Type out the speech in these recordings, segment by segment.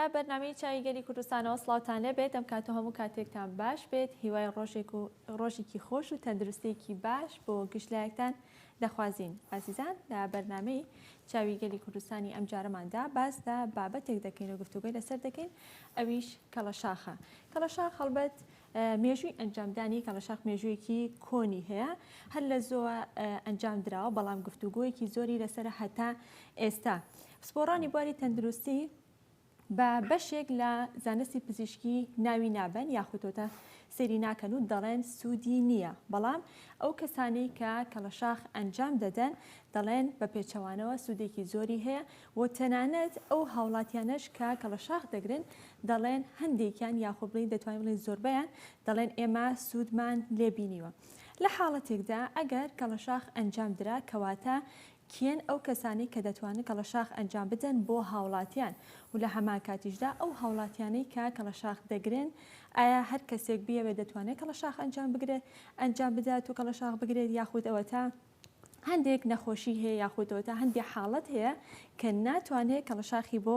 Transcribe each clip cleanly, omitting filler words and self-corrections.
لە بەرنامەی چاویگەری کوردستانەوە سڵاوتان لەبێت ئەم کاتۆ هەموو کاتێکتان باش بێت هیوای ڕۆژێکی خۆش و تەندروستێکی باش بۆ گشتلایەکتان دەخوازین. ئازیزان لە بەرنامەی چاویگەری کوردستانی ئەم جارەماندا باس لە بابەتێک دەکەین و گفتوگۆی لەسەر دەکەین ئەویش کەڵەشاخە. کەڵەشاخ هەڵبەت مێژووی ئەنجامدانی کەڵەشاخ مێژوویەکی کۆنی هەیە هەر لە زۆوە ئەنجام درراوە بەڵام گفتوگۆیەکی زۆری لەسەر هەتا ئێستا. پسپۆڕانی بواری تەندروستی بە بەشێک لە زانستی پزیشکی ناوی نابن یاخودۆتە سێری ناکەن و دەڵێن سوودی نییە، بەڵام ئەو کەسانەی کە کەڵەشاخ ئەنجام دەدەن دەڵێن بە پێچەوانەوە سوودێکی زۆری هەیە و تەنانەت ئەو هاوڵاتیانەش کە کەڵەشاخ دەگرن دەڵێن هەندێکیان یاخود بڵین دەتوانین بڵین زۆربەیان دەڵێن ئێمە سوودمان لێبینیوە. لە حاڵەتێکدا ئەگەر کەڵەشاخ ئەنجام درا کەواتە کێن ئەو کەسانی کە دەتوانن کەڵەشاخ ئەنجام بدەن بۆ هاوڵاتیان و لە هەمان کاتیشدا ئەو هاوڵاتیانەی کە کەڵەشاخ دەگرن ئایا هەر کەسێک بیەوێ دەتوانێت کەڵەشاخ ئەنجام بدات و کەڵەشاخ بگرێت یاخود ئەوە تا هەندێک نەخۆشی هەیە یاخودەوە تا هەندێک حاڵەت هەیە کە ناتوانێت کەڵەشاخی بۆ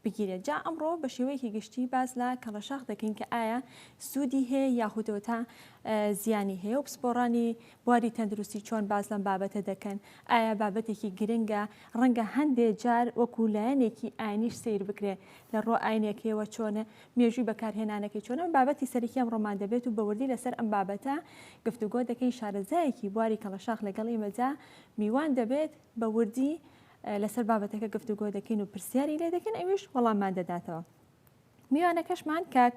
بگیرێت. جا ئەمڕۆ بە شێوەیەکی گشتی باز لە کەڵەشاخ دەکەین کە ئایا سوودی هەیە یاخودەوە تا زیانی هەیە و پسپۆڕانی بواری تەندروستی چۆن باز لەم بابەتە دەکەن، ئایا بابەتێکی گرنگە ڕەنگە هەندێک جار وەکو لایەنێکی ئاینیش سیر بکرێت لە ڕۆ ئاینێکەوە چۆنە مێژووی بەکارهێنانەکەی چۆنە بابەتی سەرەکی ئەم ڕۆمان دەبێت و بەوردی لەسەر ئەم بابەتە گفتوگۆ دەکەین. شارەزایەکی بواری کەڵەشاخ لەگەڵ ئێمەدا میوان دەبێت بە وردی لەسەر بابەتەکە گفتوگۆ دەکەین و پرسیاری لێ دەکەین ئەویش وەڵاممان دەداتەوە. میوانەکەشمان کاک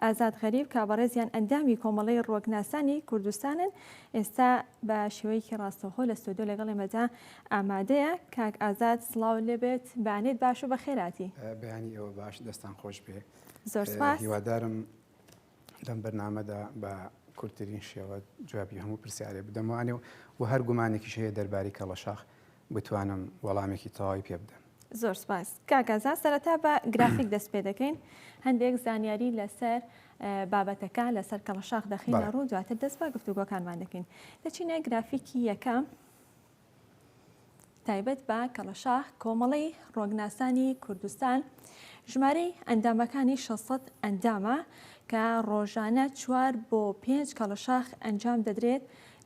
ئازاد غەریب کابڕێزیان ئەندامی کۆمەڵەی ڕۆگناسانی کوردستانن ئێستا بە شێوەیەکی ڕاستەوخۆ لە ستۆدیۆ لەگەڵ ئێمەدا ئامادەیە. کاک ئازاد سڵاو لێبێت، بانێت باش و بەخێراتی. بەیانی ئەوە باش، دەستان خۆش بێ. زۆر سپاس. هیوادارم لەم بەرنامەدا بە کورتترین شێوە جوابی هەموو پرسیارێ بدەمەوانێ و هەر گومانێکیش هەیە دەربارەی کەڵەشاخ بتوانم وەڵامێکی تەواوی پێ بدەم. زۆر سپاس. کاک ئازاد سەرەتا بە گرافیک دەست پێ دەکەین، هەندێک زانیاری لەسەر بابەتەکە لەسەر کەڵەشاخ دەخینە ڕوو، دواتر دەست بە گفتوگۆکانمان دەکەین. دەچینە گرافیکی یەکەم تایبەت بە کەڵەشاخ کۆمەڵەی ڕۆگناسانی کوردستان ژمارەی ئەندامەکانی 600 ئەندامە کە ڕۆژانە 4 بۆ 5 کەڵەشاخ ئەنجام دەدرێت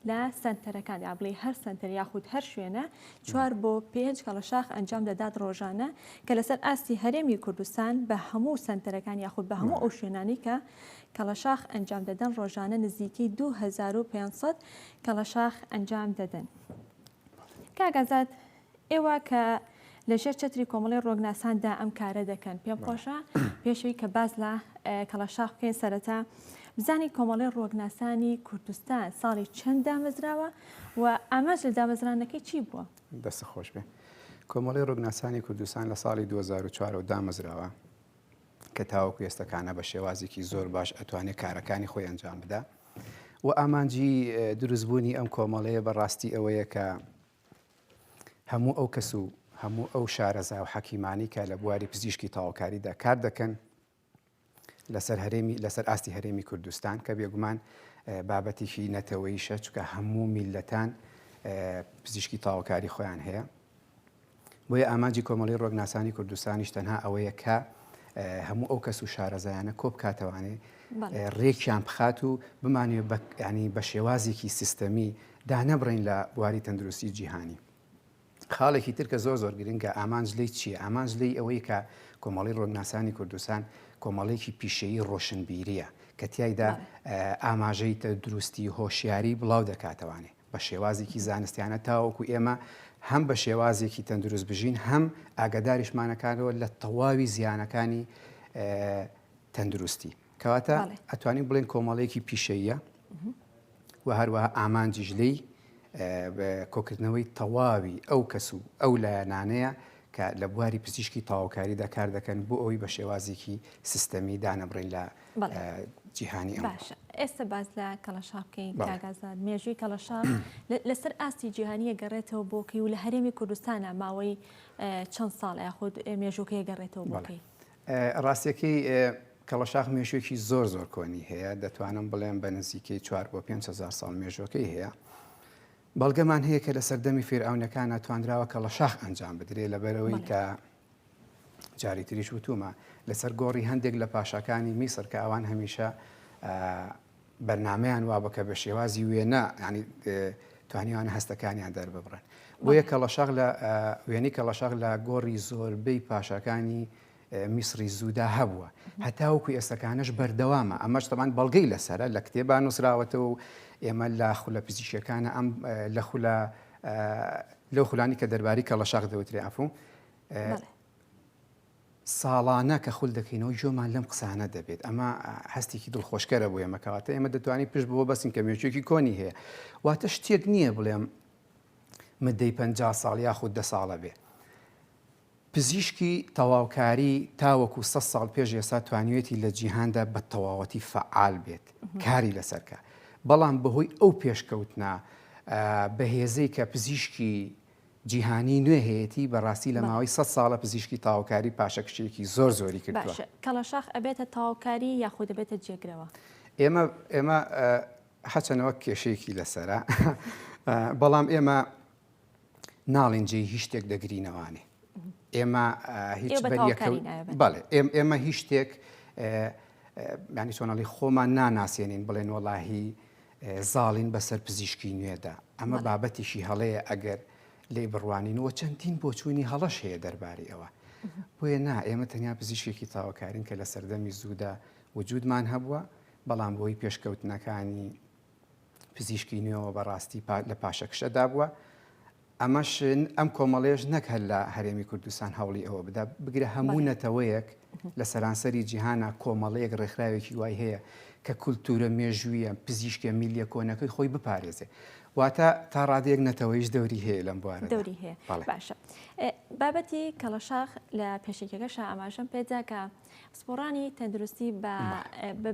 لە سنتەرەکان یابڵێ هەر سنتەر یاخود هەر شوێنە 4 بۆ 5 کەڵەشاخ ئەنجام دەدات ڕۆژانە کە لەسەر ئاستی هەرێمی کوردستان بە هەموو سنتەرەکان یاخود بە هەموو ئەو شوێنانی کە کەڵەشاخ ئەنجام دەدەن ڕۆژانە نزیکەی 2500 کەڵەشاخ ئەنجام دەدەن. کاک ئازاد ئێوە کە لەژێر چەتری کۆمەڵی ڕۆگناساندا ئەم کارە دەکەن پێم خۆشە پێشەوەی کە باز لە کەڵەشاخ بکەین سەرەتا بزانی کۆمەڵی ڕۆگناسانی کوردستان ساڵی چەند دامەزراوە و ئاماژ لە دامەزرانەکەی چی بووە؟ دەستە خۆش بێ. کۆمەڵی ڕۆگناسانی کوردستان لە ساڵی 2004 دامەزراوە کە تاوەکو ئێستەکانە بە شێوازێکی زۆر باش ئەتوانێت کارەکانی خۆی ئەنجام بدا و ئامانجی دروستبوونی ئەم کۆمەڵەیە بەڕاستی ئەوەیە کە هەموو ئەو کەس و هەموو ئەو شارەزا و حەکیمانی کە لە بواری پزیشکی تاوەکاریدا کار دەکەن لەسەر ئاستی هەرێمی کوردستان کە بێگومان بابەتێکی نەتەوەیشە چونکە هەموو میلەتان پزیشکی تاوەکاری خۆیان هەیە. بۆیە ئامانجی کۆمەڵی ڕۆگناسانی کوردستانیش تەنها ئەوەیە کە هەموو ئەو کەس و شارەزایانە کۆ بکاتەوانێ ڕێکیان بخات و بمانێ ینی بە شێوازێکی سیستەمی دانەبڕین لە بواری تەندروستی جیهانی. خاڵێکی ترکە زۆر گرنگە ئامانج لێی چییە؟ ئامانج لێی ئەوەی کە کۆمەڵی ڕۆگناسانی کوردستان کۆمەڵێکی پیشەیی ڕۆشنبیریە کە تیایدا ئاماژەی دروستی هۆشیاری بڵاو دەکاتەوانێ بە شێوازێکی زانستیانە تاوەکو ئێمە هەم بە شێوازێکی تەندروست بژین هەم ئاگاداریشمانەکانەوە لە تەواوی زیانەکانی تەندروستی کەواتە ئەتوانین بڵێن کۆمەڵێکی پیشەیە و هەروەها ئامانجیش لێی کۆکردنەوەی تەواوی ئەو کەس و ئەو لایەنانەیە کە لە بواری پزیشکی تاوەکاریدا کار دەکەن بۆ ئەوی بە شێوازێکی سیستەمی دانەبڕین لە جیهانی ئەم. باشە ئێستا باز لە کەڵەشاخ بکەین کاک ئازاد. مێژووی کەڵەشاخ لەسەر ئاستی جیهانیە گەڕێتەوە بۆکەی و لە هەرێمی کوردستانە ماوەی چەند ساڵ یاخود مێژووکەیە گەڕێتەوە بۆکەی؟ ڕاستیەکەی کەڵەشاخ مێژوویەکی زۆر کۆنی هەیە، دەتوانم بڵێم بە نزیکەی 4 بۆ 5,000 ساڵ مێژووکەی هەیە. بەڵگەمان هەیە کە لە سەردەمی فێرعونەکان ناتوانراوە کەڵەشاخ ئەنجام بدرێت لەبەرەوەی کە جاری تریش وتومە لەسەر گۆڕی هەندێک لە پاشەکانی میسر کە ئەوان هەمیشە بەرنمەیان وا بکە بە شێوازی وێنە ینی توانیوان هەستەکانیان دەرببڕن بۆیە کەڵەشاغ لە وێنەی کەڵەشاغ لە گۆڕی زۆربەی پاشەکانی میسری زوودا هەبووە هەتاوەکو ئێستەکانش بەردەوامە ئەمەش تەمان بەڵگەی لەسرە لە کتێبان نووسراوەتەوە و ئێمە لە خولە پزیشکەکانە ئەم لەو خولانی کە دەرباری کەڵەشاغ دەوترێ ئەفوو ساڵانە کە خول دەکەینەوە جۆمان لەم قسانە دەبێت ئەمە هەستێکی دڵخۆشکەرە بۆ ئێمەکەواتە ئێمە دەتوانین پشت بۆ بەسین کە مێچێکی کۆنی هەیە واتە شتێک نییە بڵێم مدەی 50 ساڵ یاخود 10 ساڵە بێ پزیشکی تەواوکاری تاوەکو 100 ساڵ پێش ئێستا توانیوێتی لە جیهاندا بە تەواوەتی فعال بێت کاری لەسەرکە بەڵام بەهۆی ئەو پێشکەوتنە بەهێزەی کە پزیشکی جیهانی نوێ هەیەی بەڕاستی لە ماوەی 100 ساڵە پزیشکی تاوکاری پاشەکشێکی زۆر زۆری کردووە کەڵەشاغ ئەبێتە تاوکاری یاخود دەبێتە جێگرەوە ئێمە حەچەنەوە کێشەیەکی لەسەرە بەڵام ئێمە ناڵین جێی هیچ شتێک دەگرینەوانێ ئێمە هیچ بەڵێ ئێمە هیچ شتێک ینی چۆنەڵی خۆمان ناناسیێنین بڵێن وەڵاهی زاڵین بەسەر پزیشکی نوێدا ئەمە بابەتیشی هەڵەیە ئەگەر لێ بڕوانینەوە چەندین بۆچوونی هەڵەش هەیە دەربارەی ئەوە بۆیە نا ئێمە تەنیا پزیشکێکی تاوەکارین کە لە سەردەمی زوودا وجودمان هەبووە بەڵام بۆی پێشکەوتنەکانی پزیشکی نوێەوە بەڕاستی لە پاشەکشەدا بووە ئەمەش ئەم کۆمەڵێژ نەک هەر لە هەرێمی کوردستان هەوڵی ئەوە بدا بگرە هەموو نەتەوەیەک لە سەرانسەری جیهانە کۆمەڵەیەک ڕێکخراوێکی وای هەیە کە کولتورە مێژوویە پزیشکە میلیە کۆنەکەی خۆی بپارێزێ واتە تا ڕادەیەک نەتەوەیش دەوری هەیە لەم بوارە دەوری هەیە باشە بابەتی کەڵەشاغ لە پێشێکەکەشە ئاماژەم پێدا کە سپۆڕانی تەندروستی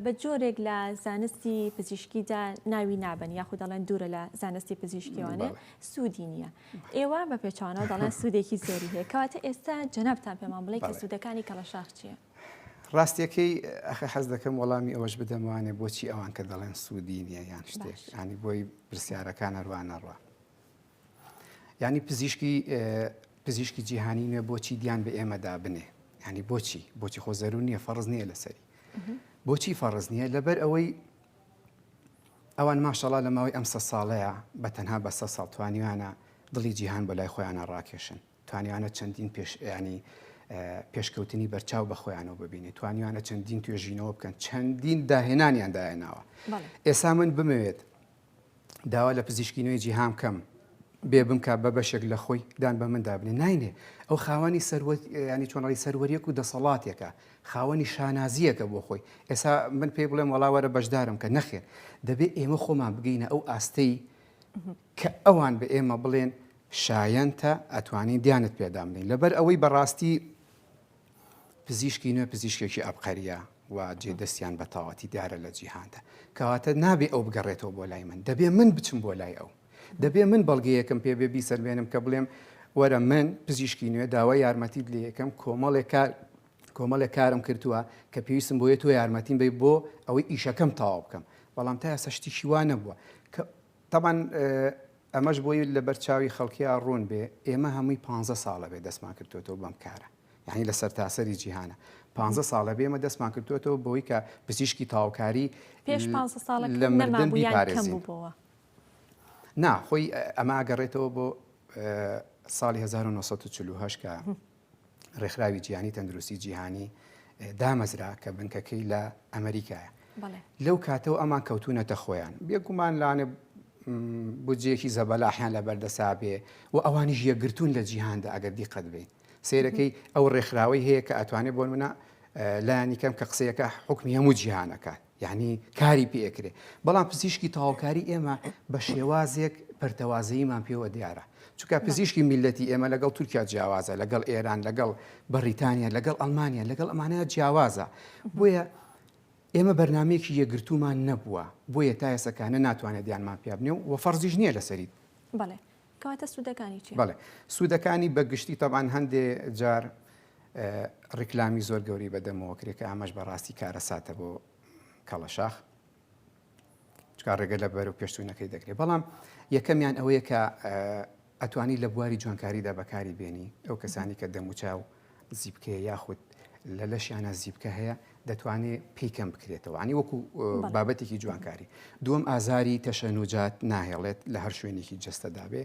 بە جۆرێک لە زانستی پزیشکیدا ناوی نابن یاخود دەڵێن دوورە لە زانستی پزیشکیوانێ سوودی نییە ئێوە بە پێچوانەوە دەڵێن سوودێکی زۆری هەیە کەواتە ئێستا جەنابتان پێمان بڵێ کە سوودەکانی کەڵەشاغ چییە؟ ڕاستیەکەی ئەخە حەز دەکەم وەڵامی ئەوەش بدەموانێ بۆچی ئەوان کە دەڵێن سوودی نییە یان شتێک ینی بۆی پرسیارەکان هەروانەڕوە ینی پزیشکی جیهانی نوێ بۆچی دیان بە ئێمەدا بنێ ینی بۆچی خۆ زەرور نییە فەرز نییە لەسەری بۆچی فەرز نییە لەبەر ئەوەی ئەوان ماشەڵا لە ماوەی ئەم 100 ساڵەیە بە تەنها بە 100 ساڵ توانیوانە دڵی جیهان بەلای خۆیانە ڕاکێشن توانیوانە چەندین پێشکەوتنی بەرچاو بە خۆیانەوە ببینێ توانیوانە چەندین توێژینەوە بکەن چەندین داهێنانیان داهێناوە ئێستا من بمەوێت داوا لە پزیشکی نوێی جیهان کەم بێ بمکە بە بەشێک لە خۆی دان بە مندا بنێ ناینێ ئەو خاوەنی ینی چۆنەڵی سەروەریەک و دەسەڵاتێکە خاوەنی شانازیەکە بۆ خۆی ئێستا من پێی بڵێم وەڵاوەرە بەشدارم کە نەخێر دەبێت ئێمە خۆمان بگەینە ئەو ئاستەی کە ئەوان بە ئێمە بڵێن شایەنتە ئەتوانین دیانت پێدا بنین لەبەر ئەوەی بەڕاستی پزیشکی نوێ پزیشکێکی ئەبقەریە و جێدەستیان بە تەواوەتی دیارە لە جیهاندا کەواتە نابێ ئەو بگەڕێتەوە بۆ لای من دەبێ من بچم بۆ لای ئەو دەبێ من بەڵگەیەکم پێ بێ بیسەربێنم کە بڵێم وەرە من پزیشکی نوێ داوای یارمەتیت لێ یەکەم کۆمەڵێک کارم کردووە کە پێویستم بۆیە تۆ یارمەتیم بێ بۆ ئەوەی ئیشەکەم تەواو بکەم بەڵام تا ئێستا شتێکی وا نەبووە تەمان ئەمەش بۆی لە بەرچاوی خەڵکیان ڕوون بێ ئێمە هەمووی 15 ساڵە بێ دەستمان کردوێتەوە بەم کارە یعنی لە سەرتاسەری جیهانە 15 ساڵە بێمە دەستمان کردوێتەوە بۆی کە پزیشکی تاوکاری پێش 15 ساڵە لە مردن بیپارێزین نا خۆی ئەمە ئاگەڕێتەوە بۆ ساڵی 1940 کە ڕێکخراوی جیهانی تەندروستی جیهانی دامەزرا کە بنکەکەی لە ئەمریکایە لەو کاتەوە ئەمان کەوتونەتە خۆیان بێگومان لاانێ بودجەیەکی زەبەلاحیان لە بەردەسا بێ و ئەوانیش یەکگرتوون لە جیهاندا ئەگەر دیقەت بێ سیرەکەی ئەو ڕێکخراوەی هەیە کە ئەتوانێت بۆ منە لایانی کەم کە قسەیەکە حکمی هەموو جیهانەکە یعنی کاری پێکرێ بەڵام پزیشکی تەواوکاری ئێمە بە شێوازێک پەرتەوازەییمان پێوە دیارە چونکە پزیشکی میلەتی ئێمە لەگەڵ تورکیا جیاوازە لەگەڵ ئێران لەگەڵ بەریتانیا لەگەڵ ئەڵمانیا لەگەڵ ئەمانەیە جیاوازە بۆیە ئێمە بەرنمەیەکی یەکگرتومان نەبووە بۆیە تا ئێسەکانە ناتوانێت دیانمان پێ بنێ و فەرزیش نییە لەسەری بەڵێ کەواتە سوودەکانی چی؟ بەڵێ سوودەکانی بەگشتی تەبان هەندێ جار ڕیکلامی زۆر گەوری بەدەمەوە کرێت کە ئامەش بەڕاستی کارەساتە بۆ کەڵەشاغ چکە ڕێگە لە بەر و پێشتوونەکەی دەکرێت بەڵام یەکەمیان ئەوەیە کە ئەتوانی لە بواری جوانکاریدا بەکاری بێنی ئەو کەسانی کە دەموچاو زیبکە یاخود لە لەشیانە زیبکە هەیە دەتوانێت پێیکەم بکرێتەوە عنی وەکو بابەتێکی جوانکاری دووەم ئازاری تەشەنوجات ناهێڵێت لە هەر شوێنێکی جستەدابێ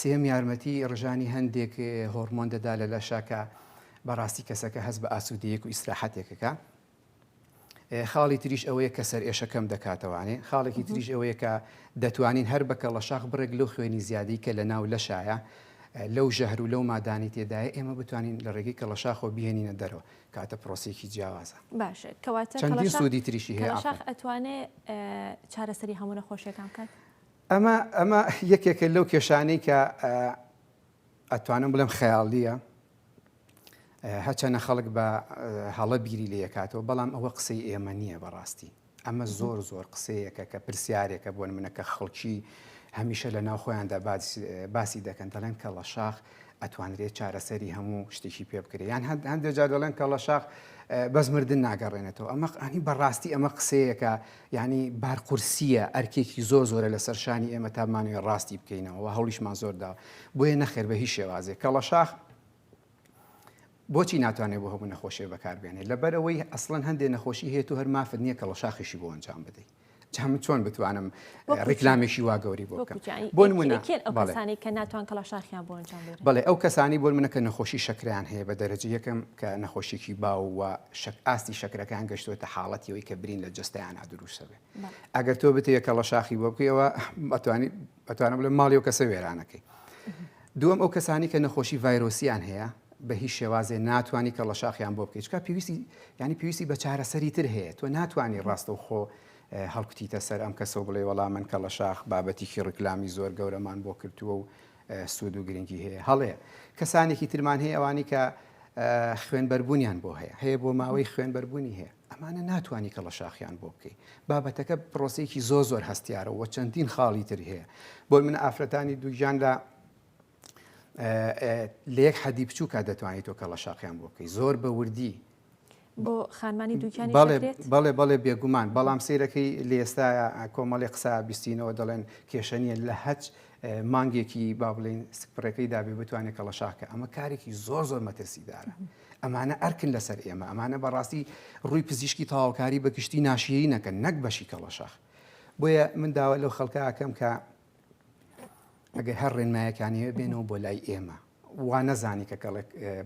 سێم یارمەتی ڕژانی هەندێک هۆرمۆن دەدا لە لەشەکە بەڕاستی کەسەکە هەست بە ئاسوودەیەک و ئیسراحەتێکەکە خاڵی تریش ئەوەیە کە سەر ئێشەکەم دەکاتەوانێ خاڵێکی تریش ئەوەیە کە دەتوانین هەر بە کەڵەشاخ بڕێک لەو خوێنی زیادی کە لە ناو لەشایە لەو ژەهر و لەو مادانی تێدایە ئێمە بتوانین لە ڕێگەی کەڵەشاخۆ بهێنینە دەرەوە کاتە پرۆسێکی جیاوازە باشە کەواتە چەندین سوودی تریشی هەیە کەڵەشاخ ئەتوانێت چارەسەری هەموو نەخۆشیەکان بکات ئەمە یەکێکە لەو کێشانەی کە ئەتوانم بڵێم خەیاڵیە هەچەنە خەڵک بە هەڵە بیری لێ کاتەوە بەڵام ئەوە قسەی ئێمە نییە بەڕاستی ئەمە زۆر قسەیەکە کە پرسیارێکە بۆن منە کە خەڵکی هەمیشە لە ناو خۆیاندا باسی دەکەن دەڵێن کەڵەشاخ ئەتوانرێت چارەسەری هەموو شتێکی پێ بکرێت یان هەندێک جار دەڵێن کەڵەشاخ بەس مردن ناگەڕێنێتەوە ئەمە ئەنی بەڕاستی ئەمە قسەیەکە ینی بارقورسیە ئەرکێکی زۆرە لە سەرشانی ئێمە تامانوێت ڕاستی بکەینەوە هەوڵیشمان زۆر داوە بۆیە نەخێر بە هیچ شێوازێک کەڵەشاخ بۆچی ناتوانێت بۆ هەموو نەخۆشیە بەکاربێنێت لەبەرەوەی ئەسڵەن هەندێک نەخۆشی هەیە و هەر مافت نییە کەڵەشاخیشی بۆ ئەنجام بدەیت جام چۆن بتوانم ڕیکلامێکی وا گەوری بۆ بکەم بۆ نمونە کەسانی کە ناتوان کەڵەشاخیان بۆ ئەنجام بدەن بەڵێ ئەو کەسانی بۆ منە کە نەخۆشی شەکریان هەیە بە دەرەجە یەکەم کە نەخۆشیێکی باو و ئاستی شەکرەکان گەشتوێتە حاڵەتیەوەی کە برین لە جستەیانە دروستە بێ ئەگەر تۆ بتەیە کەڵەشاخی بۆ بکەیەوە ئەتوانم بڵێم ماڵی و کەسە وێرانەکەی دووەم ئەو کەسانی کە نەخۆشی ڤایرۆسیان هەیە بە هیچ شێوازێ ناتوانانی کەڵەشاخیان بۆ بکەیت چکە پێویستی بە چارەسەری تر هەیە تۆ ناتوانانی ڕاستە و خۆ هەڵکوتیتە سەر ئەم کەسە بڵێ وەڵام من کەڵەشاخ بابەتێکی ڕکلامی زۆر گەورەمان بۆ کردووە و سوود و گرنگی هەیە هەڵەیە کەسانێکی ترمان هەیە ئەوانی کە خوێنبەربوونیان بۆ هەیە بۆ ماوەی خوێنبەربوونی هەیە ئەمانە ناتوانانی کەڵەشاخیان بۆ بکەیت بابەتەکە پرۆسەیەکی زۆر هەستیارە و چەندین خاڵی تر هەیە بۆ من ئافرەتانی دووگیان لە یەک حەدی بچووکە دەتوانیت تۆ کەڵەشاخیان بۆ بکەیت زۆر بە وردی بۆ خانمانی دووکانی بەڵێ بێگومان بەڵام سیرەکەی لە ئێستا کۆمەڵی قسە بیستینەوە دەڵێن کێشەنیە لە هەچ مانگێکی با بڵین سپڕەکەی دابێ بتوانێت کەڵەشاخکە ئەمە کارێکی زۆر مەترسیدارە ئەمانە ئەرکن لەسەر ئێمە ئەمانە بەڕاستی ڕووی پزیشکی تاواکاری بە گشتی ناشیایی نەکەن نەک بەشی کەڵەشاخ بۆیە من داوا لەو خەڵکەکەم کە ئەگەر هەر ڕێنمایەکانیوە بێنەوە بۆ لای ئێمە وا نەزانی کە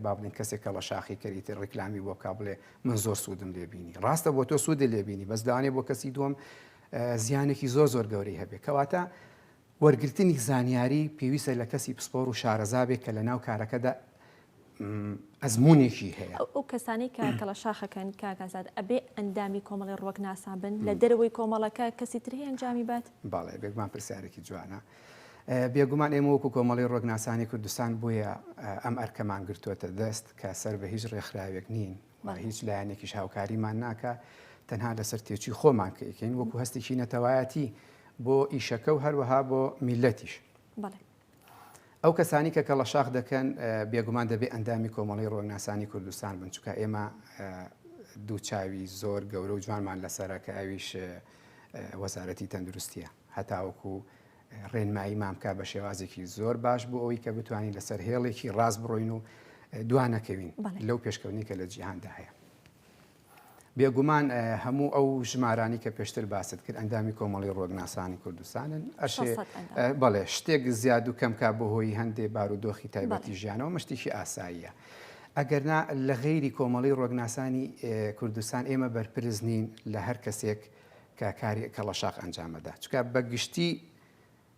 با بڵین کەسێک کەڵەشاخی کەریتە ڕیکلامی بۆ کا بڵێ من زۆر سوودم لێبینی ڕاستە بۆ تۆ سوودی لێبینی بەس داوانێ بۆ کەسی دووەم زیانێکی زۆر گەورەی هەبێت کەواتە وەرگرتنی زانیاری پێویستە لە کەسی پسپۆر و شارەزابێک کە لە ناو کارەکەدا ئەزمونێکی هەیە ئەو کەسانی کە کەڵەشاخەکەن کاگازات ئەبێ ئەندامی کۆمەڵی ڕوەک ناسان بن لە دەرەوەی کۆمەڵەکە کەسی تر هەیە ئەنجامی بات باڵێ بێگومان پرسیارێکی جوانە بێگومان ئێمە وەکو کۆمەڵی ڕۆگناسانی کوردستان بووە ئەم ئەرکەمان گرتووەتە دەست کە سەر بە هیچ ڕێکخراوێک نین و هیچ لایەنێکیش هاوکاریمان ناکە تەنها لەسەر تێچی خۆمان کەین وەکو هەستێکی نەتەوایەتی بۆ ئیشەکە و هەروەها بۆ میلەتیش ئەو کەسانی کە کەڵەشاخ دەکەن بێگومان دەبێت ئەندامی کۆمەڵی ڕۆگناسانی کوردستان بن چونکە ئێمە دوو چاوی زۆر گەورە و جوانمان لەسەرە کە ئەویش وەزارەتی تەندروستیە هەتاوەکو ڕێنمایی مامکە بە شێوازێکی زۆر باش بوو ئەوەی کە بتوانین لەسەر هێڵێکی ڕاست بڕۆین و دوانەکەوین لەو پێشکەوتنی کە لە جیهاندا هەیە بێگومان هەموو ئەو ژمارانی کە پێشتر باست کرد ئەندامی کۆمەڵی ڕۆگناسانی کوردستانن بەڵێ شتێک زیاد و کەمکە بۆ هۆی هەندێک بارودۆخی تایبەتی ژیانەوە مشتێکی ئاساییە ئەگەرنا لە غەیری کۆمەڵی ڕۆگناسانی کوردستان ئێمە بەرپرز نین لە هەر کەسێک کە کاری کەڵەشاخ ئەنجامەدا چکە بەگشتی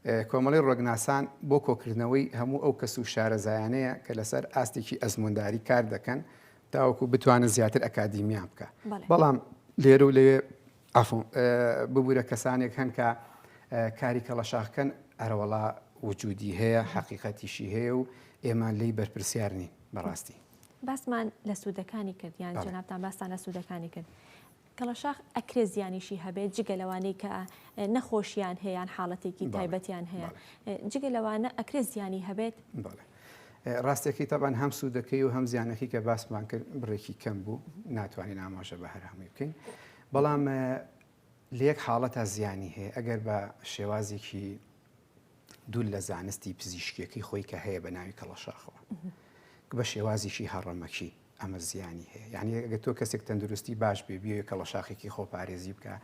کۆمەڵی ڕۆگناسان بۆ کۆکردنەوەی هەموو ئەو کەس و شارەزایانەیە کە لەسەر ئاستێکی ئەزمونداری کار دەکەن تاوەکو بتوانن زیاتر ئەکادیمیان بکە بەڵام لێرە و لێ ببوورە کەسانێک هەن کە کاری کەڵەشاخکەن ئەرەوەڵا وجودی هەیە حەقیقەتیشی هەیە و ئێمە لی بەرپرسیار نین بەڕاستی باسمان لە سوودەکانی کرد یان جەنابتان باسان لە سوودەکانی کرد کەڵەشاخ ئەکرێ زیانیشی هەبێت جگە لەوانەی کە نەخۆشیان هەیەیان حاڵەتێکی تایبەتیان هەیە جگە لەوانە ئەکرێ زیانی هەبێت ڕاستێکی تەبان هەم سوودەکەی و هەم زیانەکەی کە باسمان کرد بڕێکی کەم بوو ناتوانین ئاماژە بە هەرهەمووی بکەین بەڵام لە یەک حاڵەتە زیانی هەیە ئەگەر بە شێوازێکی دوور لە زانستی پزیشکیەکەی خۆی کە هەیە بە ناوی کەڵەشاخەوە بە شێوازیشی هەڕەمەکی ئەمە زیانی هەیە. یعنی ئەگەر تۆ کەسێک تەندروستی باش بێ بێ کەڵەشاخێکی خۆپارێزی بکە،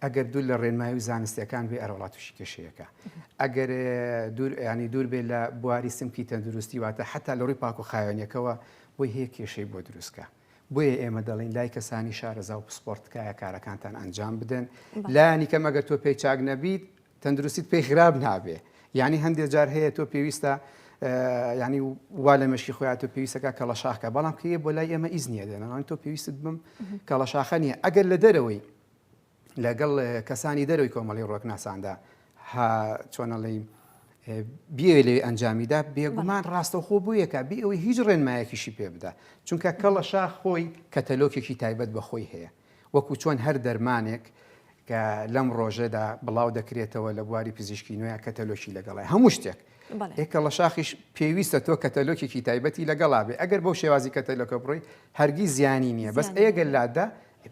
ئەگەر دوور لە ڕێنمایی و زانستیەکان بێ ئەرەوڵات تووشی کێشەیەەکە. ئەگەر ینی دوور بێ لە بواری سمکی تەندروستی واتە حتا لە ڕووی پاک و خاوێنیەکەوە بۆی هەیە کێشەی بۆ دروستکە. بۆیە ئێمە دەڵین لای کەسانی شارەزا و پسپۆرتکایە کارەکانتان ئەنجام بدەن. لایانی کەم ئەگەر تۆ پێی چاک نەبیت تەندروستیت پێی خراپ نابێ. یعنی هەندێک جار هەیە تۆ پێویستە ینی وا لە مەشی خۆیان تۆ پێویستەکە کەڵەشاخکە، بەڵام کە بۆ لای ئێمە ئیزنیە دێنەوەی تۆ پێویستت بم کەڵەشاخە نییە. ئەگەر لە دەرەوەی لەگەڵ کەسانی دەرەوەی کۆمەڵی ڕۆکناساندا چۆنەڵی بێ لێ ئەنجامیدا بێگومان ڕاستەوخۆ بوویەکە بێ ئەوەی هیچ ڕێنمایەکیشی پێ بدە، چونکە کەڵەشاخ خۆی کەتەلۆکێکی تایبەت بەخۆی هەیە، وەکو چۆن هەر دەرمانێک کە لەم ڕۆژەدا بڵاو دەکرێتەوە لە بواری پزیشکی نوێ کەتەلۆکی لەگەڵای هەموو شتێک. کەڵەشاخیش پێویستە تۆ کەتەلۆکێکی تایبەتی لەگەڵا بێ. ئەگەر بەو شێوازی کەتەلۆکە بڕۆی هەرگیز زیانی نییە، بەس ئەگەر لادا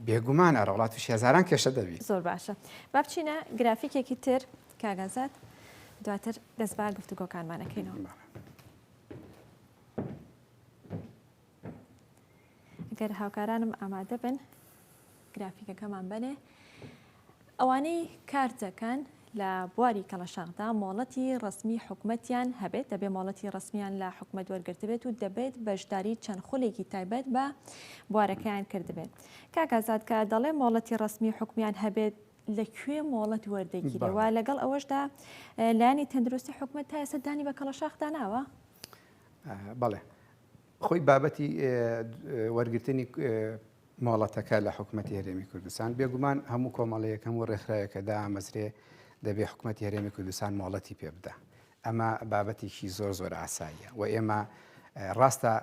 بێگومان ئەرەوڵات و هەزاران کێشە دەبێت. زۆر باشە. با بچینە گرافیکێکی تر کاگازات دواتر دەست بە گفتوگۆکانمانەکەینەوە. ئەگەر هاوکارانم ئامادە بن گرافیکەکەمان بنێ، ئەوانەی کار دەکەن لە بواری کەڵەشاخدا مۆڵەتی ڕسمی حکومەتیان هەبێت، دەبێت مۆڵەتی ڕسمیان لە حکومەت وەرگرتبێت و دەبێت بەشداری چەند خولێکی تایبەت بە بوارەکەیان کردبێت. کاکازات کە دەڵێ مۆڵەتی ڕسمی حکومیان هەبێت لەکوێ مۆڵەت وەردەگیرەوە لەگەڵ ئەوەشدا لایانی تەندروستی حکومەت تا ئێستا دانی بە کەڵەشاخدا ناوە؟ بەڵێ خۆی بابەتی وەرگرتنی مۆڵەتەکە لە حکومەتی هەرێمی کوردستان بێگومان هەموو کۆمەڵەیەک هەموو ڕێکخراوێکەدا ئامەزرێ دەبێت حکومەتی هەرێمی کوردستان مۆڵەتی پێ بدە. ئەمە بابەتێکی زۆر زۆر ئاساییە و ئێمە ڕاستە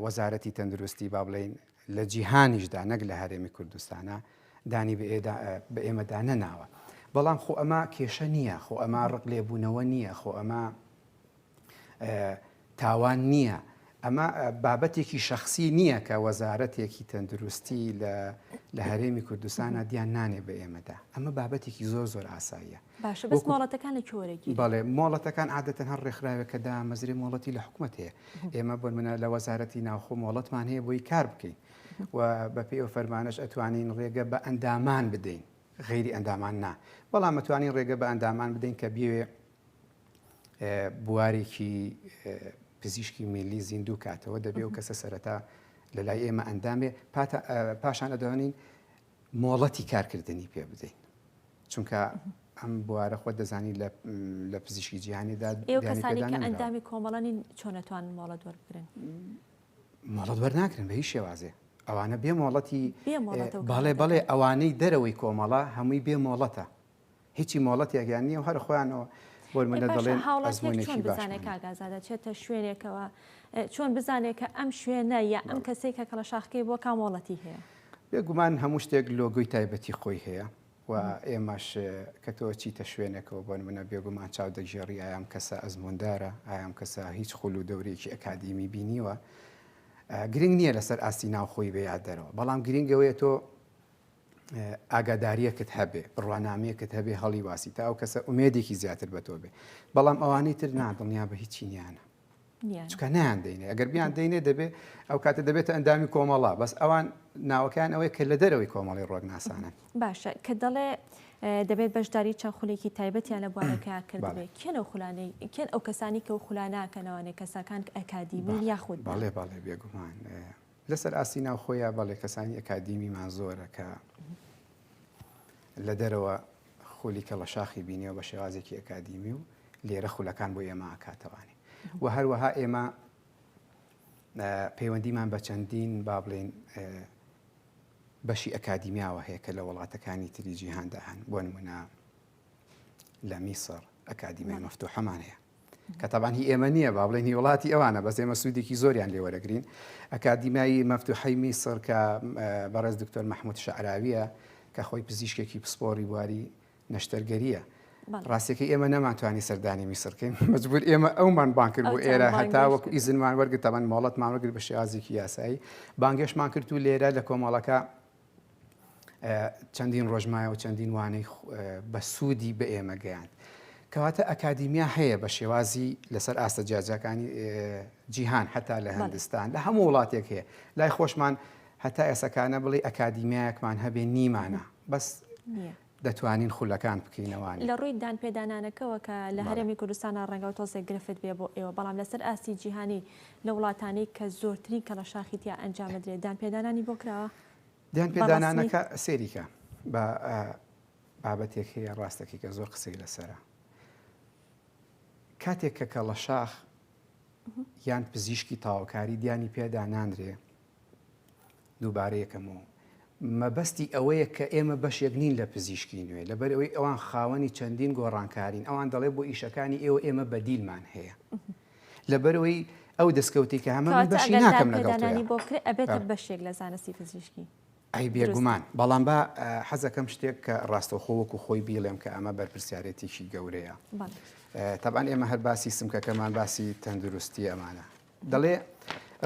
وەزارەتی تەندروستی با بڵێن لە جیهانیشدا نەک لە هەرێمی کوردستانە دانی بە ئێمەدا نەناوە. بەڵام خۆ ئەمە کێشە نییە، خۆ ئەمە ڕق لێبوونەوە نییە، خۆ ئەمە تاوان نییە. ئەمە بابەتێکی شخصی نییە کە وەزارەتێکی تەندروستی لە هەرێمی کوردستانە دیان نانێ بە ئێمەدا. ئەمە بابەتێکی زۆر زۆر ئاساییە. باشە بەس مۆڵەتەکان لە کۆرەگی؟ بەڵێ مۆڵەتەکان عادەتەن هەر ڕێکخراوێکەدا مەزری مۆڵەتی لە حکومەت هەیە. ئێمە بۆ منە لە وەزارەتی ناوخۆ مۆڵەتمان هەیە بۆی کار بکەین و بەپێی ئەو فەرمانەش ئەتوانین ڕێگە بە ئەندامان بدەین، غەیری ئەندامان نا. بەڵام ئەتوانین ڕێگە بە ئەندامان بدەین کە بێوێ بوارێکی پزیشکی میلی زیندوو کاتەوە دەبێ و کەسە سەرەتا لە لای ئێمە ئەندامێ پاشان ئەدەوانین مۆڵەتی کارکردنی پێ بدەین، چونکە ئەم بوارە خۆ دەزانی لە پزیشکی جیهانیدا ئێوە کەسانی کە ئەندامی کۆمەڵانی چۆنەتوان مۆڵەت وەربگرن؟ مۆڵەت وەرناگرن بە هیچ شێوازێ. ئەوانە بێ مۆڵەتی بەڵێ ئەوانەی دەرەوەی کۆمەڵە هەمووی بێ مۆڵەتە، هیچی مۆڵەتێکیان نییە و هەر خۆیانەوە بۆ منە دەڵێن ئەزمونێکی باش. بزانێت کاگازادە چێتە شوێنێکەوە چۆن بزانێت کە ئەم شوێنە یا ئەم کەسێک کە کەڵەشاخکەی بۆ کامۆڵەتی هەیە؟ بێگومان هەموو شتێک لۆگۆی تایبەتی خۆی هەیە و ئێمەش کە تۆ چیتە شوێنێکەوە بۆ منە بێگومان چاو دەگێڕی ئایام کەسە ئەزموندارە، ئایام کەسە هیچ خول و دەورێکی ئەکادیمی بینیوە. گرنگ نییە لەسەر ئاستی ناوخۆی بە یاددەرەوە، بەڵام گرنگەوەیە تۆ ئاگاداریەکت هەبێ، بڕوانامەیەکت هەبێ هەڵی واسی تا ئەو کەسە ئومێدێکی زیاتر بە تۆ بێ. بەڵام ئەوانەی تر نادڵنیا بە هیچی نیانە، چکە نیان دەینێ. ئەگەر بیان دەینێ دەبێ ئەو کاتە دەبێتە ئەندامی کۆمەڵا، بەس ئەوان ناوەکان ئەوەی کە لە دەرەوەی کۆمەڵی ڕۆکناسانە. باشە کە دەڵێ دەبێت بەشداری چەند خولێکی تایبەتیان لە بوارەکە کردبێت، کێن ئەو خولانەی کێن ئەو کەسانی کە و خولاناکەنەوەنێ کەسەکان ئەکادیمی یاخود؟ بەڵێ بێگومان لەسەر ئاستی ناوخۆیە بەڵێ کەسانی ئەکادیمیمان زۆرە کە لە دەرەوە خولی کەڵەشاخی بینیەوە بە شێوازێکی ئەکادیمی و لێرە خولەکان بۆ ئێمە ئاکاتەوانی و هەروەها ئێمە پەیوەندیمان بە چەندین با بڵێن بەشی ئەکادیمیاوە هەیە کە لە وڵاتەکانی تری جیهاندا هەن. بۆ نمونە لە میسر ئەکادیمیای مەفتوحەمان هەیە کە تەبان هی ئێمە نییە با بڵێن هی وڵاتی ئەوانە، بەس ئێمە سوودێکی زۆریان لێ وەرەگرین. ئەکادیمیای مەفتوحەی میسر کە بەڕێز دکتۆر مەحموود شەعراویە کە خۆی پزیشکێکی پسپۆری بواری نەشتەرگەریە. ڕاستێکی ئێمە نەمانتوانی سەردانی میسرکەین، مەجبور ئێمە ئەومان بان کرد بۆ ئێرە هەتا وەکو ئیزنمان وەرگرت، تەمان مۆڵەتمان وەرگرت بە شێوازێکی یاسایی، بانگێشمان کرد و لێرە لە کۆمەڵەکە چەندین ڕۆژمایە و چەندین وانەی بە سوودی بە ئێمە گەیاند. کەواتە ئەکادیمیا هەیە بە شێوازی لەسەر ئاستە جیاجەکانی جیهان هەتا لە هەندستان لە هەموو وڵاتێک هەیە لای خۆشمان هەتا ئێسەکانە بڵێ ئەکادیمیایەکمان هەبێ نیمانە بەس دەتوانین خولەکان بکەینەوانی لە ڕووی دانپێدانانەکەەوە کە لە هەرێمی کوردستانە ڕەنگە تۆزێک گرفت بێ بۆ ئێوە بەڵام لەسەر ئاستی جیهانی لە وڵاتانەی کە زۆرترین کەڵەشاخیتیا ئەنجامدرێت دانپێدانانی بۆ کراوە دانپێدانانەکە سێریکە بە بابەتێک هەیە ڕاستەکەی کە زۆر قسەی لەسرە کاتێک کە کەڵەشاخ یان پزیشکی تاواکاری دیانی پێدا ناندرێ دووبارەیەکەم و مەبەستی ئەوەیە کە ئێمە بەشێک نین لە پزیشکی نوێ لەبەر ئەوەی ئەوان خاوەنی چەندین گۆڕانکارین ئەوان دەڵێ بۆ ئیشەکانی ئێمە بەدیلمان هەیە لەبەرەوەی ئەو دەستکەوتی کە هەمە بەشی ناکەم لەگەڵ بۆ کرێ ئەبێتە بەشێک لە زانستی پزیشکی ئەی بێگومان بەڵام بە حەزەکەم شتێک کە ڕاستەوخۆوەکو خۆی بیڵێم کە ئەمە بەرپرسیارەتێکی گەورەیە تەبان ئێمە هەر باسی سمکەکەمان باسی تەندروستی ئەمانە دەڵێ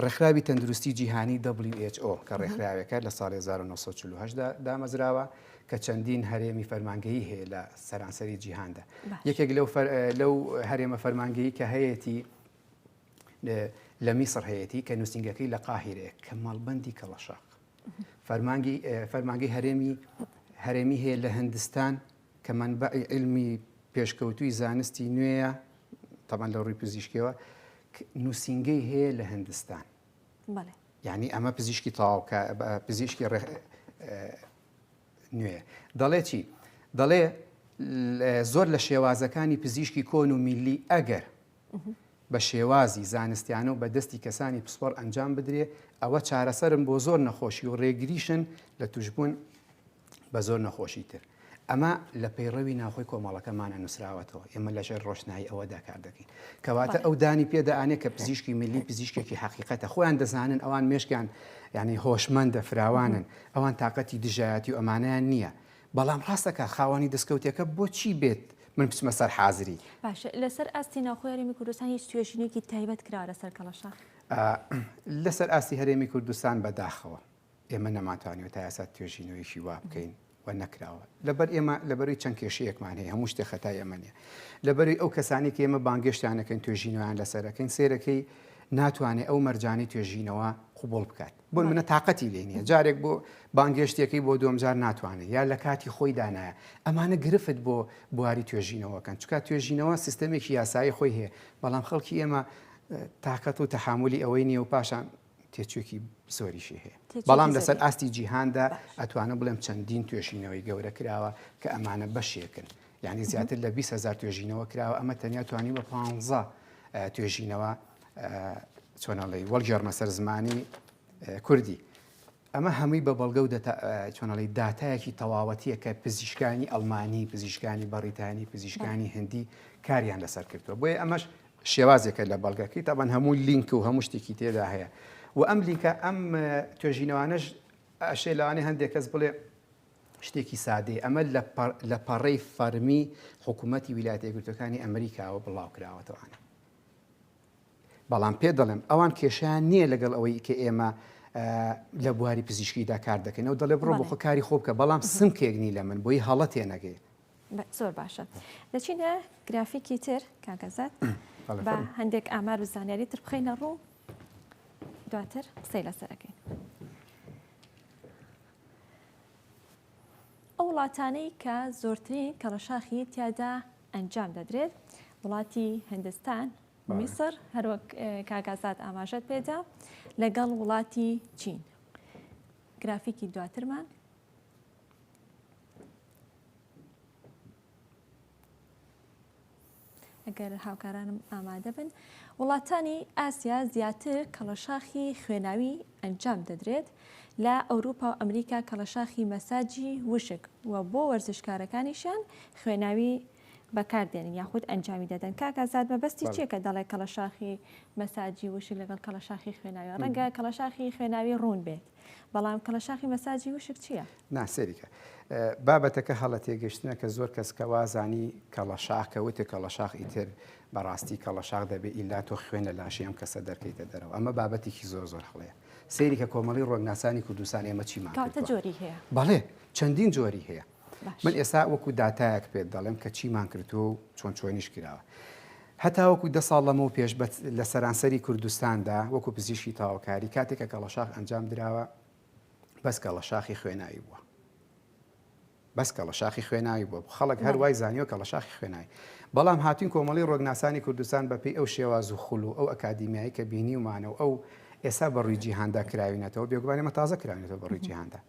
ڕێکخراوی تەندروستی جیهانی WHO کە ڕێکخراوێکە لە ساڵی 1948دا دامەزراوە کە چەندین هەرێمی فەرمانگەیی هەیە لە سەرانسەری جیهاندا یەکێک لەو هەرێمە فەرمانگەیی کە هەیەی لە میسر هەیەی کە نووسنگەکەی لە قاهیرەیە کە ماڵبەندی کەڵەشاق فەرمانگەی هەرێمی هەیە لە هەندستان کە منبعی علمی پێشکەوتووی زانستی نوێیە تەمان لە ڕووی پزیشکیەوە نووسنگەی هەیە لە هەندستان یعنی ئەمە پزیشکی تاواکە پزیشکی نوێ دەڵێ چی دەڵێ زۆر لە شێوازەکانی پزیشکی کۆن و میلی ئەگەر بە شێوازی زانستیانە و بە دەستی کەسانی پسپۆر ئەنجام بدرێ ئەوە چارەسەرم بۆ زۆر نەخۆشی و ڕێگریشن لە توشبوون بە زۆر نەخۆشی تر ئەمە لە پەیڕەوی ناخۆی کۆمەڵەکەمانە نووسراوەتەوە ئێمە لەژێر ڕۆشنایی ئەوەدا کار دەکەین کەواتە ئەو دانی پێداانێت کە پزیشکی ملی پزیشکێکی حەقیقەتە خۆیان دەزانن ئەوان مێشکیان ینی هۆشمەندە فراوانن ئەوان تااقەتی دژایەتی و ئەمانیان نییە بەڵام ڕاستەکە خاوەنی دەستکەوتێکە بۆچی بێت من بچمە سەر حازری باشە لەسەر ئاستی ناوخۆی هەرێمی کوردستان هیچ توێژینێکی تایبەت کرا لەسەر کەڵەشاخ لەسەر ئاستی هەرێمی کوردستان بەداخەوە ئێمە نەماتوانیوە تا یاسا توێژینەوەیشی وا بکەین و نەکراوە لەبەر ئێمە لەبەروی چەند کێشەیەکمان هەیە هەموو شتێک خەتای ئێمە نیە لەبەروی ئەو کەسانی کە ئێمە بانگێشتیانەکەن توێژینەوەیان لەسەرەکەین سێرەکەی ناتوانێت ئەو مەرجانی توێژینەوە قوبڵ بکات بۆ منە تااقەتی لێ نییە جارێک بۆ بانگێشتێکی بۆ دومجار ناتوانێت یا لە کاتی خۆی دانایە ئەمانە گرفت بۆ بواری توێژینەوەکەن چکات توێژینەوە سیستەمێکی یاسایی خۆی هەیە بەڵام خەڵکی ئێمە تااقەت و تەحاملی ئەوەی نییە و پاشان تێچووکی زۆریشی هەیە بەڵام لەسەر ئاستی جیهاندا ئەتوانە بڵێم چەندین توێژینەوەی گەورە کراوە کە ئەمانە بەشێکن یعنی زیاتر لە 20,000 توێژینەوە کراوە ئەمە تەنیا توانی بە 15 توێژینەوە چۆنەڵی وەڵگێڕمە سەر زمانی کوردی ئەمە هەمووی بە بەڵگە و چۆنەڵی داتایەکی تەواوەتیە کە پزیشکانی ئەڵمانی پزیشکانی بەڕیتانی پزیشکانی هەندی کاریان لەسەر کردووە بۆیە ئەمەش شێوازێکە لە بەڵگەکەی تاوان هەموو لینک و هەموو شتێکی تێدا هەیە و ئەم لیکە ئەم توێژینەوانش ئەشێ لەوانێ هەندێک کەس بڵێ شتێکی سادەیە ئەمە لە پەڕەی فەرمی حکوومەتی ویلایەتە یەکگرتووەکانی ئەمریکاوە بڵاو کراوەتەوانە بەڵام پێ دەڵێم ئەوان کێشیان نییە لەگەڵ ئەوەی کە ئێمە لە بواری پزیشکیدا کار دەکەن و دەڵێ بڕۆ بۆ خۆ کاری خۆ بکە بەڵام سمکێکنی لە من بۆی هەڵە تێنەگەی زۆر باشە دەچینە گرافیکی تر کاگەزات بە هەندێک ئامار و زانیاری تر بخەینە ڕوو دواتر قسەی لەسەرەکەین ئەو وڵاتانەی کە زۆرترین کەڵەشاخی تیادا ئەنجام دەدرێت وڵاتی هەندستان میسر هەروەک کاگازات ئاماژەت پێدا لەگەڵ وڵاتی چین گرافیکی دواترمان ئەگەر هاوکارانم ئامادە بن وڵاتانی ئاسیا زیاتر کەڵەشاخی خوێناوی ئەنجام دەدرێت لە ئەوروپا و ئەمریکا کەڵەشاخی مەساجی وشک و بۆ وەرزشکارەکانیشان خوێناوی بەکاردێنن یاخود ئەنجامی دەدەن کاکازاد بەبەستی چیەکە دەڵێ کەڵەشاخی مەساجی وشک لەگەڵ کەڵەشاخی خوێناوی ڕەنگە کەڵەشاخی خوێناوی ڕوون بێت بەڵام کەڵەشاخی مەساجی وشک چییە؟ ناسێریکە بابەتەکە هەڵە تێگەشتنە کە زۆر کەس کە وازانی کەڵەشاخ کە وتێ کەڵەشاخ ئیتر بەڕاستی کەڵەشاخ دەبێت ئیلا تۆ خوێن لە لاشی ئەم کەسە دەرکەیتە دەرەوە ئەمە بابەتێکی زۆر هەڵەیە سێری کە کۆمەڵی ڕۆژناسانی کوردستان ئێمە چیمان کاتە جۆری هەیە بەڵێ چەندین جۆری هەیە من ئێستا وەکو داتایەک پێت دەڵێم کە چیمان کردو و چۆن چۆنیش کراوە. هەتا وەکو 10 ساڵ لەمەوە پێش لە سەرانسەری کوردستاندا وەکو پزیشکی تاوەکاری کاتێکە کەڵەشاخ ئەنجام درراوە بەس کەڵەشاخی خوێنایی بووە. بەس کەڵەشاخی خوێناوی بووە خەڵک هەروای زانیوە کەڵەشاخی خوێنایی. بەڵام هاتوین کۆمەڵی ڕۆگناسانی کوردستان بەپێی ئەو شێواز و خوڵ و ئەو ئەکادیمیایی کە بینیومانە و ئەو ئێستا بەڕووی جیهاندا کراوینەتەوە بێگومانە ئێمە تازە کراوینێتەوە بەڕووی جیهاندا.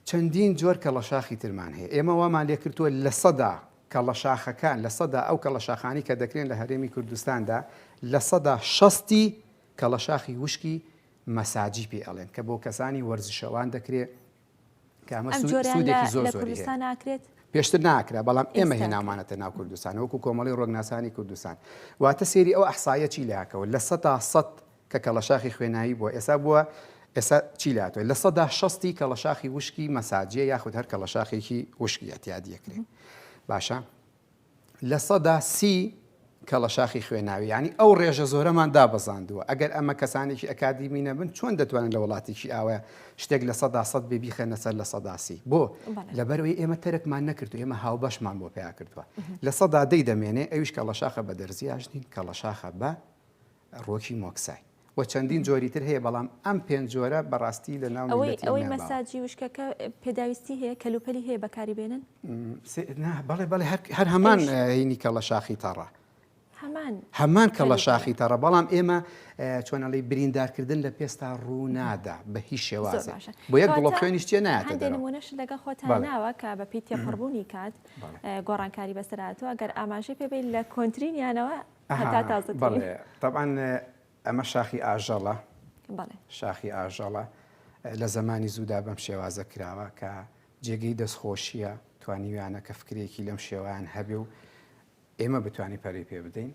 چەندین جۆر کەڵەشاخی ترمان هەیە. ئێمە وامان لێ کردووە لە سەدا کەڵەشاخەکان لە سەدا ئەو کەڵەشاخانی کە دەکرێن لە هەرێمی کوردستاندا لە سەدا 60 کەڵەشاخی وشکی مەساجی پێ ئەڵێن کە بۆ کەسانی وەرزشەوان دەکرێت کە ئەمە سوودێکی زۆر زۆری هەیە. پێشتر ناکرا بەڵام ئێمە هێنامانەتە ناو کوردستان وەکو کۆمەڵی ڕۆگناسانی کوردستان واتە سێری ئەو ئەحسایە چی لەکەوە لە 100 کە کەڵەشاخی خوێنایی بووە ئێستا چی لاتوە لە 160 کەڵەشاخی وشکی مەساجیە یاخود هەر کەڵەشاخێکی وشکی ئەتیادیەکرێ باشە لە 130 کەڵەشاخی خوێناوی ینی ئەو ڕێژە زۆرەمان دابەزاندووە ئەگەر ئەمە کەسانێکی ئەکادیمی نەبن چۆن دەتوانن لە وڵاتێکی ئاوە شتێک لە 100 بێ بیخێنە سەر لە 130 بۆ لەبەرەوەی ئێمە تەرکمان نەکردو ئێمە هاوبەشمان بۆ پێیا کردووە لە 100 دەمێنێ ئەویش کەڵەشاخە بە دەرزیاشنین کەڵەشاخە بە ڕۆکی مۆکسای و چەندین جۆری تر هەیە بەڵام ئەم پێنج جۆرە بەڕاستی لە ناو ئەوەی مەساجی وشکەکە پێداویستی هەیە کەلوپەلی هەیە بەکاری بێنن بەڵێ هەر هەمان هینی کەڵەشاخی تەڕە هەمان کەڵەشاخی تەڕە بەڵام ئێمە چۆنەڵی بریندارکردن لە پێستا ڕوونادا بە هیچ شێوازە بۆ یەک دڵۆ خوێنیش تێ نایەتە هەندێک نمونەش لەگەڵ خۆتاناوە کە بە پێی تێپەڕبوونی کات گۆڕانکاری بەسەرهاتووە ئەگەر ئاماژەی پێبێت لە کۆنترینیانەوە هەتا تازە طبعاً ئەمە شاخی ئاژەڵە شاخی ئاژەڵە لە زمانی زوودا بەم شێوازە کراوە کە جێگەی دەستخۆشیە توانیویانە کە فکرێکی لەم شێوایان هەبێ و ئێمە بتوانین پەری پێ بدەین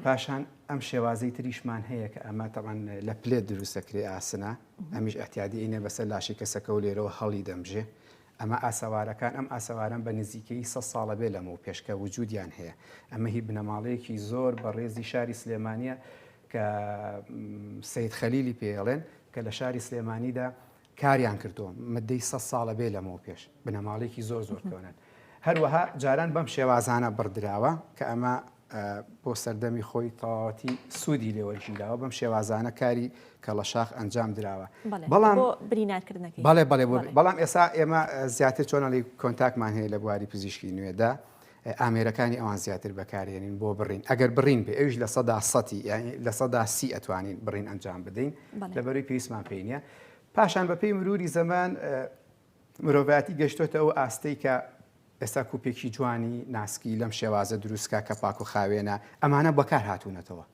پاشان ئەم شێوازەی تریشمان هەیە کە ئەمە تەمان لە پلێت دروستەکرێ ئاسنە ئەمیش ئەحتیادی ئینە بەسەر لاشی کەسەکە و لێرەوە هەڵی دەمژێ ئەمە ئاسەوارەکان ئەم ئاسەواران بە نزیکەی 100 ساڵە بێ لەمەوە پێشکە وجودیان هەیە ئەمە هی بنەماڵەیەکی زۆر بە ڕێزی شاری سلێمانیە کە سید خەلیلی پێڵێن کە لە شاری سلێمانیدا کاریان کردووە مدەی 100 ساڵە بێ لەمەوە پێش بنەماڵێکی زۆر کەونن هەروەها جاران بەم شێوازانە بڕدراوە کە ئەمە بۆ سەردەمی خۆی تەواوەتی سوودی لێوەرگیراوە بەم شێوازانە کاری کەڵەشاخ ئەنجام دراوە بەڵام برینارکردنەکەی بەڵام ئێستا ئێمە زیاتر چۆنەڵی کۆنتاکمان هەیە لە بواری پزیشکی نوێدا ئامێرەکانی ئەوان زیاتر بەکارێنین بۆ بڕین ئەگەر بڕین بێ ئەوش لە 100 لە 130 ئەتوانین بڕین ئەنجام بدەین لەبەروی پێویستمان پێینە پاشان بەپێی مروری زەمان مرۆڤایەتی گەشتۆتە ئەو ئاستەی کە ئێستا کوپێکی جوانی ناسکی لەم شێوازە دروستکە کە پاک و خاوێنە ئەمانە بەکار هاتوونەتەوە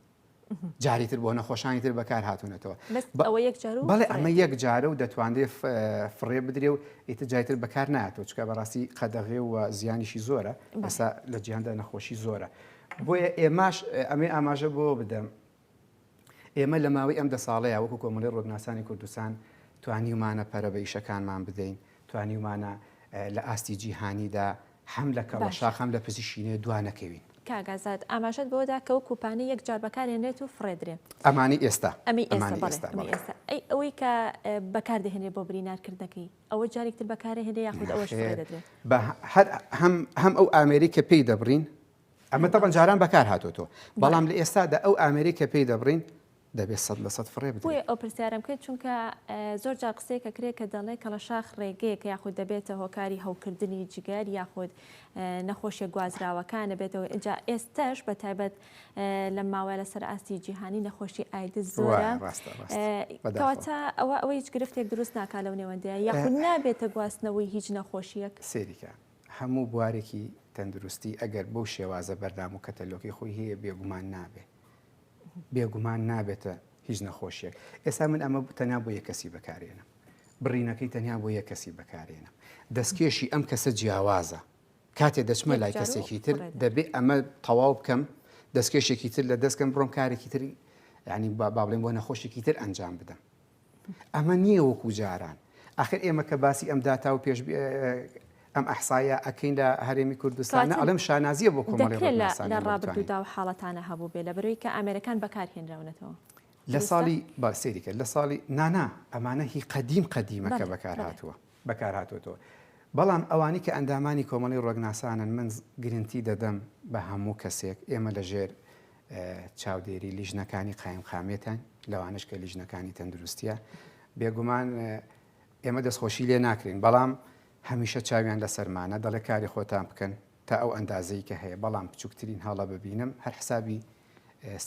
جاریتر بۆ نەخۆشانی تر بەکار هاتوونەتەوە بەڵێ ئەمە یەک جارە و دەتوانێت فڕێ بدرێ و ئیتر جایتر بەکار نایەتەوە چکە بەڕاستی قەدەغێ و زیانیشی زۆرە ئێستا لە جیهاندا نەخۆشی زۆرە بۆیە ئێماش ئەمێ ئاماژە بۆ بدەم ئێمە لە ماوەی ئەم 10 ساڵەیە وەکو کۆمەڵی ڕۆگناسانی کوردستان توانیومانە پەرە بە ئیشەکانمان بدەین توانیومانە لە ئاستی جیهانیدا هەم لە کەڵەشاخ هەم لە پزیشکینێ دوانەکەوین کاگازات ئاماژەت بۆدا کە و کوپانی یەک جار بەکارێنێت و فڕێدرێ ئەمانی ئێستا ئەوەی کە بەکاردەهێنێ بۆ برینارکردنەکەی ئەوە جارێکتر بەکارهێنێ یاخود ئەوەش فڕێدەدرێت هەم ئەو ئامێری کە پێی دەبڕین ئەمە تەبەن جاران بەکار هاتۆتۆ بەڵام لە ئێستادا ئەو ئامێری کە پێی دەبڕین دەبێت 100% فڕێ بدرێت بۆیە ئەو پرسیارم کرد چونکە زۆر جار قسەیەکە کرێت کە دەڵێ کەڵەشاخ ڕێگەیەک یاخود دەبێتە هۆکاری هەوکردنی جگەر یاخود نەخۆشیە گوازراوەکانە بێتەوە اینجا ئێستاش بە تایبەت لە ماوەیە لەسەر ئاستی جیهانی نەخۆشی ئایدز زۆرە کەواتە ئەوە هیچ گرفتێک دروست ناکا لەو نێوەندەیە یاخود نابێتە گواستنەوەی هیچ نەخۆشیەک سێریکە هەموو بوارێکی تەندروستی ئەگەر بەو شێوازە بەردام و کەتەلۆکی خۆی هەیە بێگومان نابێت بێگومان نابێتە هیچ نەخۆشیێک ئێستا من ئەمە تەنیا بۆ یەک کەسی بەکارێنم بڕینەکەی تەنیا بۆ یەک کەسی بەکارێنم دەستکێشی ئەم کەسە جیاوازە کاتێ دەچمە لای کەسێکی تر دەبێت ئەمە تەواو بکەم دەستکێشێکی تر لە دەستکەم بڕۆم کارێکی تر ینی با بڵێن بۆ نەخۆشێکی تر ئەنجام بدەم ئەمە نییە وەکو جاران ئاخر ئێمە کە باسی ئەم داتا و پێش ئەم ئەحسایە ئەکەین لە هەرێمی کوردستانە ئەڵێم شانازیە بۆ کۆمەڵی ڕۆگناسانی لە ڕابردوودا و حاڵەتانە هەبوو بێ لە بەرەوەی کە ئامێرەکان بەکارهێنراونەتەوە لە ساڵی باسێریکە لە ساڵی نانا ئەمانە هی قەدیمە کە بەکار هاتووە بەکار هاتوۆتەوە بەڵام ئەوانی کە ئەندامانی کۆمەڵی ڕۆگناسانن من گرنتی دەدەم بە هەموو کەسێک ئێمە لەژێر چاودێری لیژنەکانی قایمقامێتان لەوانش کە لیژنەکانی تەندروستیە بێگومان ئێمە دەستخۆشی لێ ناکرین بەڵام هەمیشە چاویان لە سەرمانە دەڵێ کاری خۆتان بکەن تا ئەو ئەندازەی کە هەیە بەڵام بچووکترین هەڵە ببینم هەر حسابی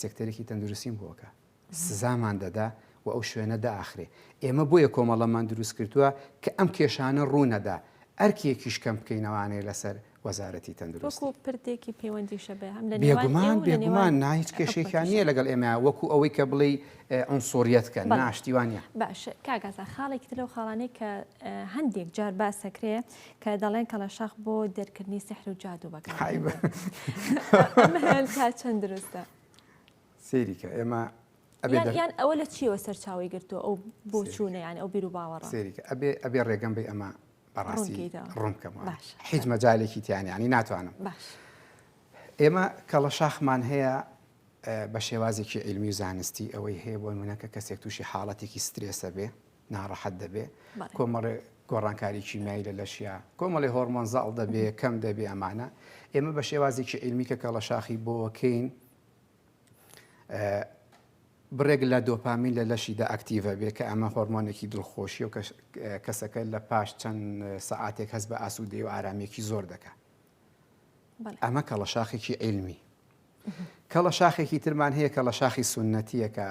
سێکتەرێکی تەندروستیم بووەکە سزامان دەدا و ئەو شوێنە داخرێ ئێمە بۆیە کۆمەڵەمان دروست کردووە کە ئەم کێشانە ڕوونەدا ئەرکێکیش کەم بکەینەوەوانەیە لەسەر وەزارەتی تەندروست وەکو پردێکی پەیوەندیشە بێ هەم لە بێگومان ناهیچ کێشێکیان نییە لەگەڵ ئێمە وەکو ئەوەی کە بڵێ ئەنسۆریەتکە ناشتیوانە باش کاگازە خاڵێکی تر لەو خاڵانەی کە هەندێک جار باسەکرێ کە دەڵێن کە لە شەخ بۆ دەرکردنی سحر و جادو بەکار تا چەند دروستە سێریکە ئێمە یان ئەوە لە چیەوە سەرچاوی گرتووە ئەو بۆ چوونە یان ئەو بیر و باوەڕە سێریکە ئەبێ ڕێگەم بێ ئەمە بەڕاستی ڕوونکەمەوە هیچ مەجالێکی تیانیانی ناتوانم ئێمە کەڵە شاخمان هەیە بە شێوازێکی علمی و زانستی ئەوەی هەیە بۆ منەکە کەسێک تووشی حاڵەتێکی سترێسە بێ ناڕەحەت دەبێ کۆمەڵێ گۆڕانکاری کیمیایی لە لەشیا کۆمەڵی هۆرمۆن زاڵ دەبێ کەم دەبێ ئەمانە ئێمە بە شێوازێکی علمی کە کەڵە شاخی بۆکەین بڕێک لە دۆپامین لە لەشیدا ئەکتیڤە بێ کە ئەمە هۆرمۆنێکی دڵخۆشی و کەسەکە لە پاش چەند سەعاتێک هەست بە ئاسوودەی و ئارامێکی زۆر دەکات ئەمە کەڵە شاخێکی علمی کەڵە شاخێکی ترمان هەیە کە لە شاخی سونەتیە کە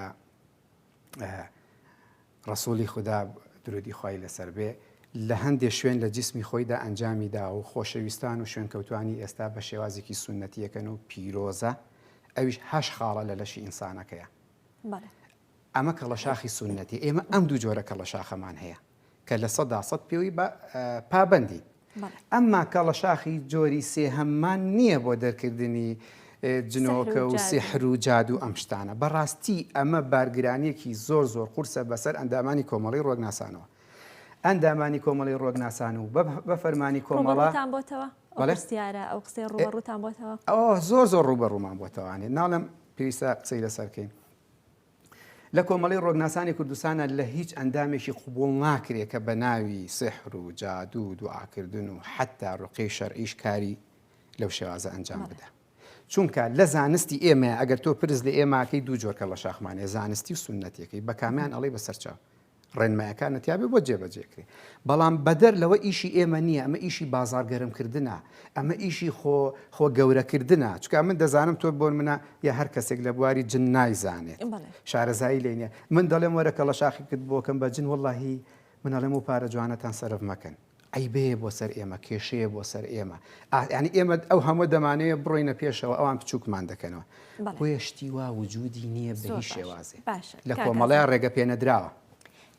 ڕەسوولی خوددا درودی خۆی لەسەر بێ لە هەندێک شوێن لە جسمی خۆیدا ئەنجامیدا و خۆشەویستان و شوێن کەوتوانی ئێستا بە شێوازێکی سونەتیەکەن و پیرۆزە ئەویش هەش خاڵە لە لەشی ئینسانەکەیە ئەمە کەڵە شاخی سونەتی ئێمە ئەم دوو جۆرە کەڵە شاخەمان هەیە کە لە 100% پێوی پابندی ئەمما کەڵە شاخی جۆری سێهەممان نییە بۆ دەرکردنی جنۆکە و سحر و جادو ئەم شتانە بەڕاستی ئەمە بارگرانیەکی زۆر قورسە بەسەر ئەندامانی کۆمەڵی ڕۆگناسانەوە ئەندامانی کۆمەڵی ڕۆگناسان و بە فەرمانی کۆمەڵە بۆتەوەستیارە ئەو قسەی ڕوبەڕووتان بۆتەوە ئەوە زۆر ڕوبەڕوومان بۆتەوانێت ناڵم پێویستە قسەی لەسەرکەین لە کۆمەڵی ڕۆگناسانی کوردستانە لە هیچ ئەندامێکی قبوڵ ناکرێت کە بە ناوی سحر و جادو و دوعاکردن و حتا ڕقەی شەرعیش کاری لەو شێوازە ئەنجام بدە چونکە لە زانستی ئێمە ئەگەر تۆ پرس لە ئێماکەی دوو جۆر کە لە شاخمانێ زانستی و سونەتیەکەی بە کامیان ئەڵێ بەسەرچاو ڕێنمایەکان نەتیابێ بۆ جێبەجێکرێ بەڵام بەدەر لەوە ئیشی ئێمە نییە ئەمە ئیشی بازارگەرمکردنە ئەمە ئیشی خۆ گەورەکردنە چکە من دەزانم تۆ بۆن منە یا هەر کەسێک لە بواری جن نایزانێت شارەزایی لێنە من دەڵێم وەرە کە لە شاخی کرد بۆکەم بە جن وەڵڵاهی منەڵێم و پارە جوانەتان سەرف مەکەن عیبەیە بۆ سەر ئێمە کێشەیە بۆ سەر ئێمە ینی ئێمە ئەو هەموو دەمانەیە بڕۆینە پێشەوە ئەوان بچووکمان دەکەنەوە بۆیە شتی وا وجودی نییە بە هیچ شێوازێ لە کۆمەڵەیە ڕێگە پێنەدراوە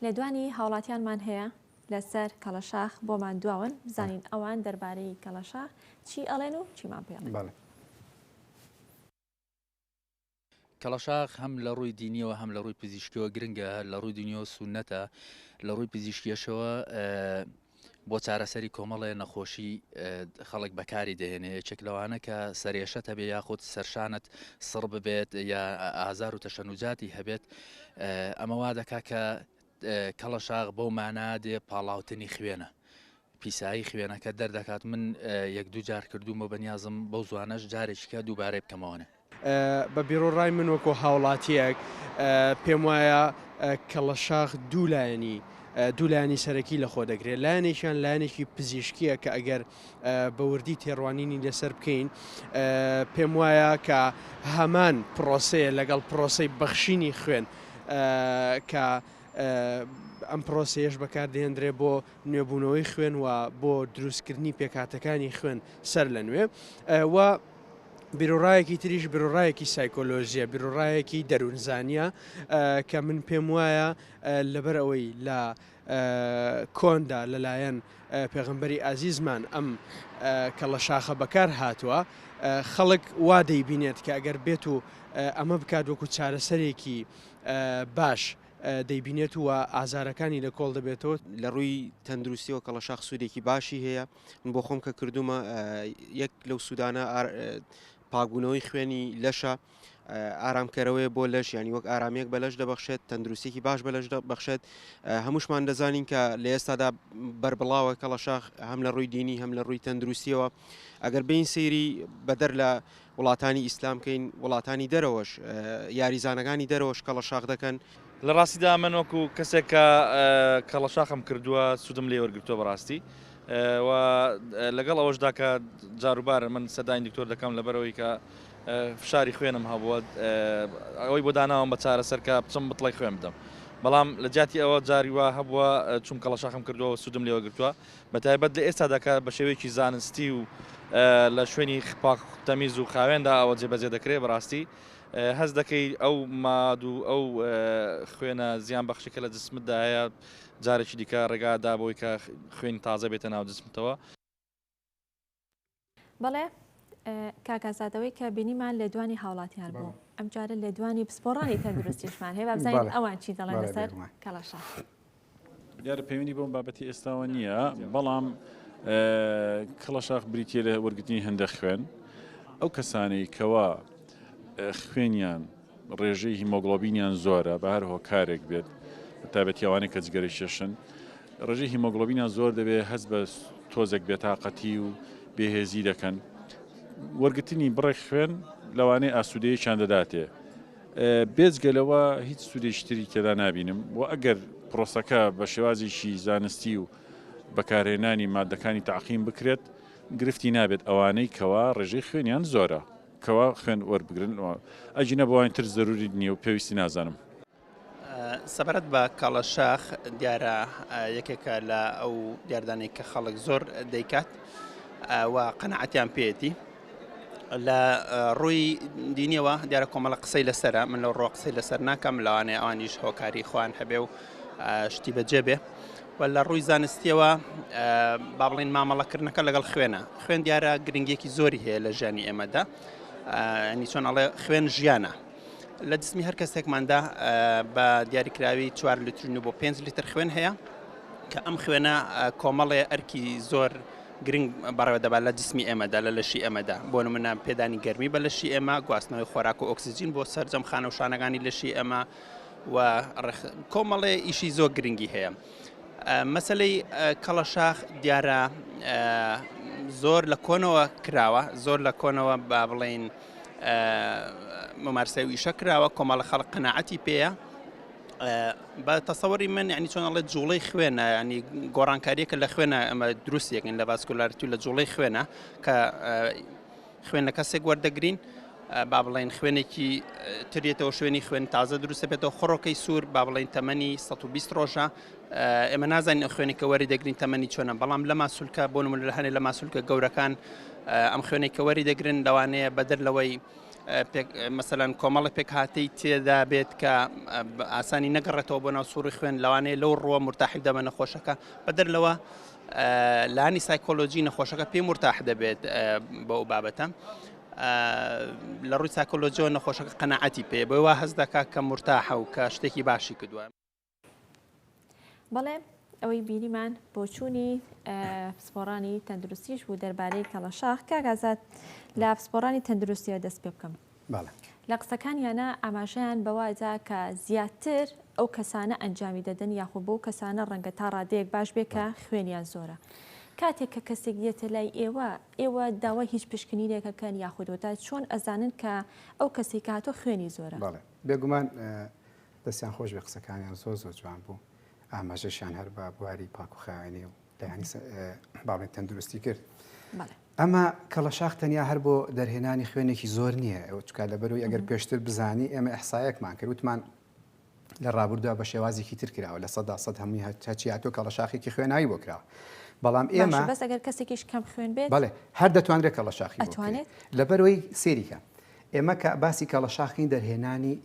لە دوانی هاوڵاتیانمان هەیە لەسەر کەڵەشاخ بۆمان دواون بزانین ئەوان دەربارەی کەڵەشاخ چی ئەڵێن و چیمان پێڵێن کەڵەشاخ هەم لە ڕووی دینیەوە هەم لە ڕووی پزیشکیەوە گرنگە لە ڕووی دنیۆ سونەتە لە ڕووی پزیشکیەشەوە بۆ چارەسەری کۆمەڵێ نەخۆشی خەڵک بەکاری دەهێنێ یەکێک لەوانە کە سەرێشەت هەبێ یاخود سەرشانت سڕ ببێت یا ئازار و تەشەنوجاتی هەبێت ئەمە وا دەکا کە کەڵەشاخ بەو مانا دێ پاڵاوتنی خوێنە پیسایی خوێنەکە دەردەکات من یەک دوو جار کردومە بەنیازم بەو زوانەش جارێکیکە دووبارەی بکەمەوەنە بە بیرۆڕای من وەکو هاوڵاتیەک پێم وایە کەڵەشاخ دوولایانی سەرەکی لە خۆ دەگرێت لایەنێکیان لایەنێکی پزیشکیە کە ئەگەر بە وردی تێڕوانینی لەسەر بکەین پێم وایە کە هەمان پرۆسەیە لەگەڵ پرۆسەی بەخشینی خوێن کە ئەم پرۆسەیەش بەکاردێنرێ بۆ نوێبوونەوەی خوێن و بۆ دروستکردنی پێکاتەکانی خوێن سەر لە نوێ و بیرۆڕایەکی تریش بیرۆڕایەکی سایکۆلۆژیە بیرۆڕایەکی دەروونزانیە کە من پێم وایە لەبەر ئەوەی لە کۆندا لەلایەن پێغەمبەری ئازیزمان ئەم کەڵەشاخە بەکار هاتووە خەڵک وا دەیبینێت کە ئەگەر بێت و ئەمە بکات وەکو چارەسەرێکی باش دەیبینێت و ئازارەکانی لە کۆڵ دەبێتەوە لە ڕووی تەندروستیەوە کەڵەشاخ سوودێکی باشی هەیە من بۆ خۆم کە کردومە یەک لەو سوودانە پاکبوونەوەی خوێنی لەشە ئارامکەرەوەی بۆ لەش ینی وەک ئارامێک بەلەش دەبەخشێت تەندروستێکی باش بەلەش دەبەخشێت هەمووشمان دەزانین کە لە ئێستادا بەربڵاوە کەڵەشاخ هەم لە ڕووی دینی هەم لە ڕووی تەندروستیەوە ئەگەر بین سەیری بەدەر لە وڵاتانی ئیسلامکەین وڵاتانی دەرەوەش یاریزانەکانی دەرەوەش کەڵەشاخ دەکەن لە ڕاستیدا من وەکو کەسێک کە کەڵەشاخم کردووە سوودم لێ وەرگرتووە بەڕاستی و لەگەڵ ئەوەشدا کە جاروبارە من سەداین دکتۆر دەکەم لەبەرەوەی کە فشاری خوێنم هەبووە ئەوەی بۆ داناوم بە چارەسەر کە بچم بتڵی خوێن بدەم بەڵام لە جاتی ئەوە جاری وا هەبووە چون کەڵەشاخم کردووە سوودم لێ وەرگرتووە بە تایبەت لە ئێستاداکە بە شێوەیەکی زانستی و لە شوێنی پاک تەمیز و خاوێندا ئەوە جێبەجێ دەکرێت بەڕاستی هەست دەکەی ئەو ماد و ئەو خوێنە زیان بەخشیکە لە جسمتدا هەیە جارێکی دیکە ڕێگادا بۆی کە خوێنی تازە بێتە ناو جسمتەوە. بەڵێ کاکازادەوەی کە بینیمان لە دوانی هاوڵاتیان بوو ئەم جارە لە دوانی پسپۆڕانی تەندروستیشمان هەیە بزانین ئەوان چی دەڵێن لەسەر کەڵەشاخ. دیارە پەیوەندی بۆم بابەتی ئێستاوە نییە بەڵام کەڵەشاخ بریتە لە وەرگرتنی هەندێک خوێن ئەو کەسانەی کەوا خوێنیان ڕێژەی هیمۆگلۆبینیان زۆرە بە هەر هۆکارێک بێت تایبەتیاوانێک کە جگەری شێشن ڕێژەی هیمۆگلۆبینیان زۆر دەبێت هەست بە تۆزێک بێتاقەتی و بێهێزی دەکەن وەرگرتنی بڕێک خوێن لەوانەیە ئاسوودەیەکیان دەداتێ بێجگەلەوە هیچ سوودێشتری تێدا نبینم و ئەگەر پرۆسەکە بە شێوازێکی زانستی و بەکارهێنانی مادەکانی تەعقیم بکرێت گرفتی نابێت ئەوانەی کەوا ڕێژەی خوێنیان زۆرە کەوا خوێن وەربگرن ئەجینە بۆوان تر زەروری نییە و پێویستی نازانم. سەبارەت بە کەڵەشاخ دیارە یەکێکە لە ئەو دیاردانەی کە خەڵک زۆر دەیکات و قەنەعەتیان پێێتی لە ڕووی دینیەوە دیارە کۆمەڵە قسەی لەسرە من لەو ڕۆ قسەی لەسەر ناکەم لەوانەیە ئەوانیش هۆکاری خوان هەبێ و شتی بەجێ بێ و لە ڕووی زانستیەوە با بڵین مامەڵەکردنەکە لەگەڵ خوێنە خوێن دیارە گرنگێکی زۆری هەیە لە ژیانی ئێمەدا ئەنی چۆن ئەڵێ خوێن ژیانە لە جسمی هەر کەسێکماندا بە دیاریکراوی 4 لیتر بۆ 5 لیتر خوێن هەیە کە ئەم خوێنە کۆمەڵێ ئەرکی زۆر گرنگ بەڕێوە دەبات لە جسمی ئێمەدا لە لەشی ئێمەدا بۆ نمونە پێدانی گەرمی بە لەشی ئێمە گواستنەوەی خۆراک و ئۆکسیجین بۆ سەرجەم خانە و شانەکانی لەشی ئێمە و کۆمەڵێ ئیشی زۆر گرنگی هەیە. مەسلەی کەڵەشاخ دیارە زۆر لە کۆنەوە کراوە زۆر لە کۆنەوە با بڵێن ممارسەی ویشە کراوە کۆمەڵە خەڵک قەناعەتی پێیە بە تەسەوەری من ینی چۆن ئەڵێ جوڵەی خوێنە ینی گۆڕانکاریەکە لە خوێنە ئەمە دروستیەکەین لە ڤاسکولارەتی لە جوڵەی خوێنە کە خوێن لە کەسێک وەردەگرین با بڵێن خوێنێکی ترێتەوە شوێنی خوێن تازە دروستە بێتەوە خڕۆکەی سوور با بڵێن تەمەنی 120 ڕۆژە ئێمە نازانین خوێنێکە وەری دەگرین تەمەنی چۆنە بەڵام لە ماسوولکە بۆ نمونە لە هەنێ لە ماسوولکە گەورەکان ئەم خوێنێکە وەری دەگرن لەوانەیە بەدەر لەوەی مەسەلاً کۆمەڵی پێک هاتەی تێدا بێت کە ئاسانی نەگەڕێتەوە بۆ ناو سووری خوێن لەوانەیە لەو ڕۆوە مرتاحی دەبە نەخۆشەکە بەدەر لەوە لانی سایکۆلۆجی نەخۆشەکە پێی مرتاح دەبێت بە ئەو بابەتە لە ڕووی سایکۆلۆجیەوە نەخۆشەکە قەناعەتی پێ بۆی وا هەست دەکات کە مرتاحە و کە شتێکی باشی کردووە. بەڵێ ئەوەی بینیمان بۆ چوونی پسپۆڕانی تەندروستیش بوو دەربارەی کەڵەشاخ کاکازاد لە پسپۆڕانی تەندروستیە دەست پێ بکەم. لە قسەکانیانە ئاماژەیان بەوادا کە زیاتر ئەو کەسانە ئەنجامی دەدەن یاخود بۆ کەسانە ڕەنگە تا ڕادەیەک باش بێ کە خوێنیان زۆرە. کاتێک کە کەسێک دێتە لای ئێوە داوای هیچ پشکنینێکەکەن یاخودۆتا چۆن ئەزانن کە ئەو کەسی کە هاتۆ خوێنی زۆرە؟ بێگومان دەستیان خۆش بێ قسەکانیان زۆر جوان بوو ئاماژەشیان هەر بە بواری پاک و خاوێنی و لایانی باڵێن تەندروستی کرد. ئەمە کەڵەشاخ تەنیا هەر بۆ دەرهێنانی خوێنێکی زۆر نییە چکە لەبەرەوەی ئەگەر پێشتر بزانی ئێمە ئەحسایەکمان کرد وتمان لە ڕابردووە بە شێوازێکی تر کراوە لە 100% هەمووی هەچی هاتۆ کەڵەشاخێکی خوێنایی بۆ کراوە. بەڵام ئێمە بەس ئەگەر کەسێکیش کەم خوێن بێت بەڵێ هەر دەتوانرێت کەڵەشاخی بکرێت لەبەرەوەی سێریکە ئێمە کە باسی کەڵەشاخی دەرهێنانی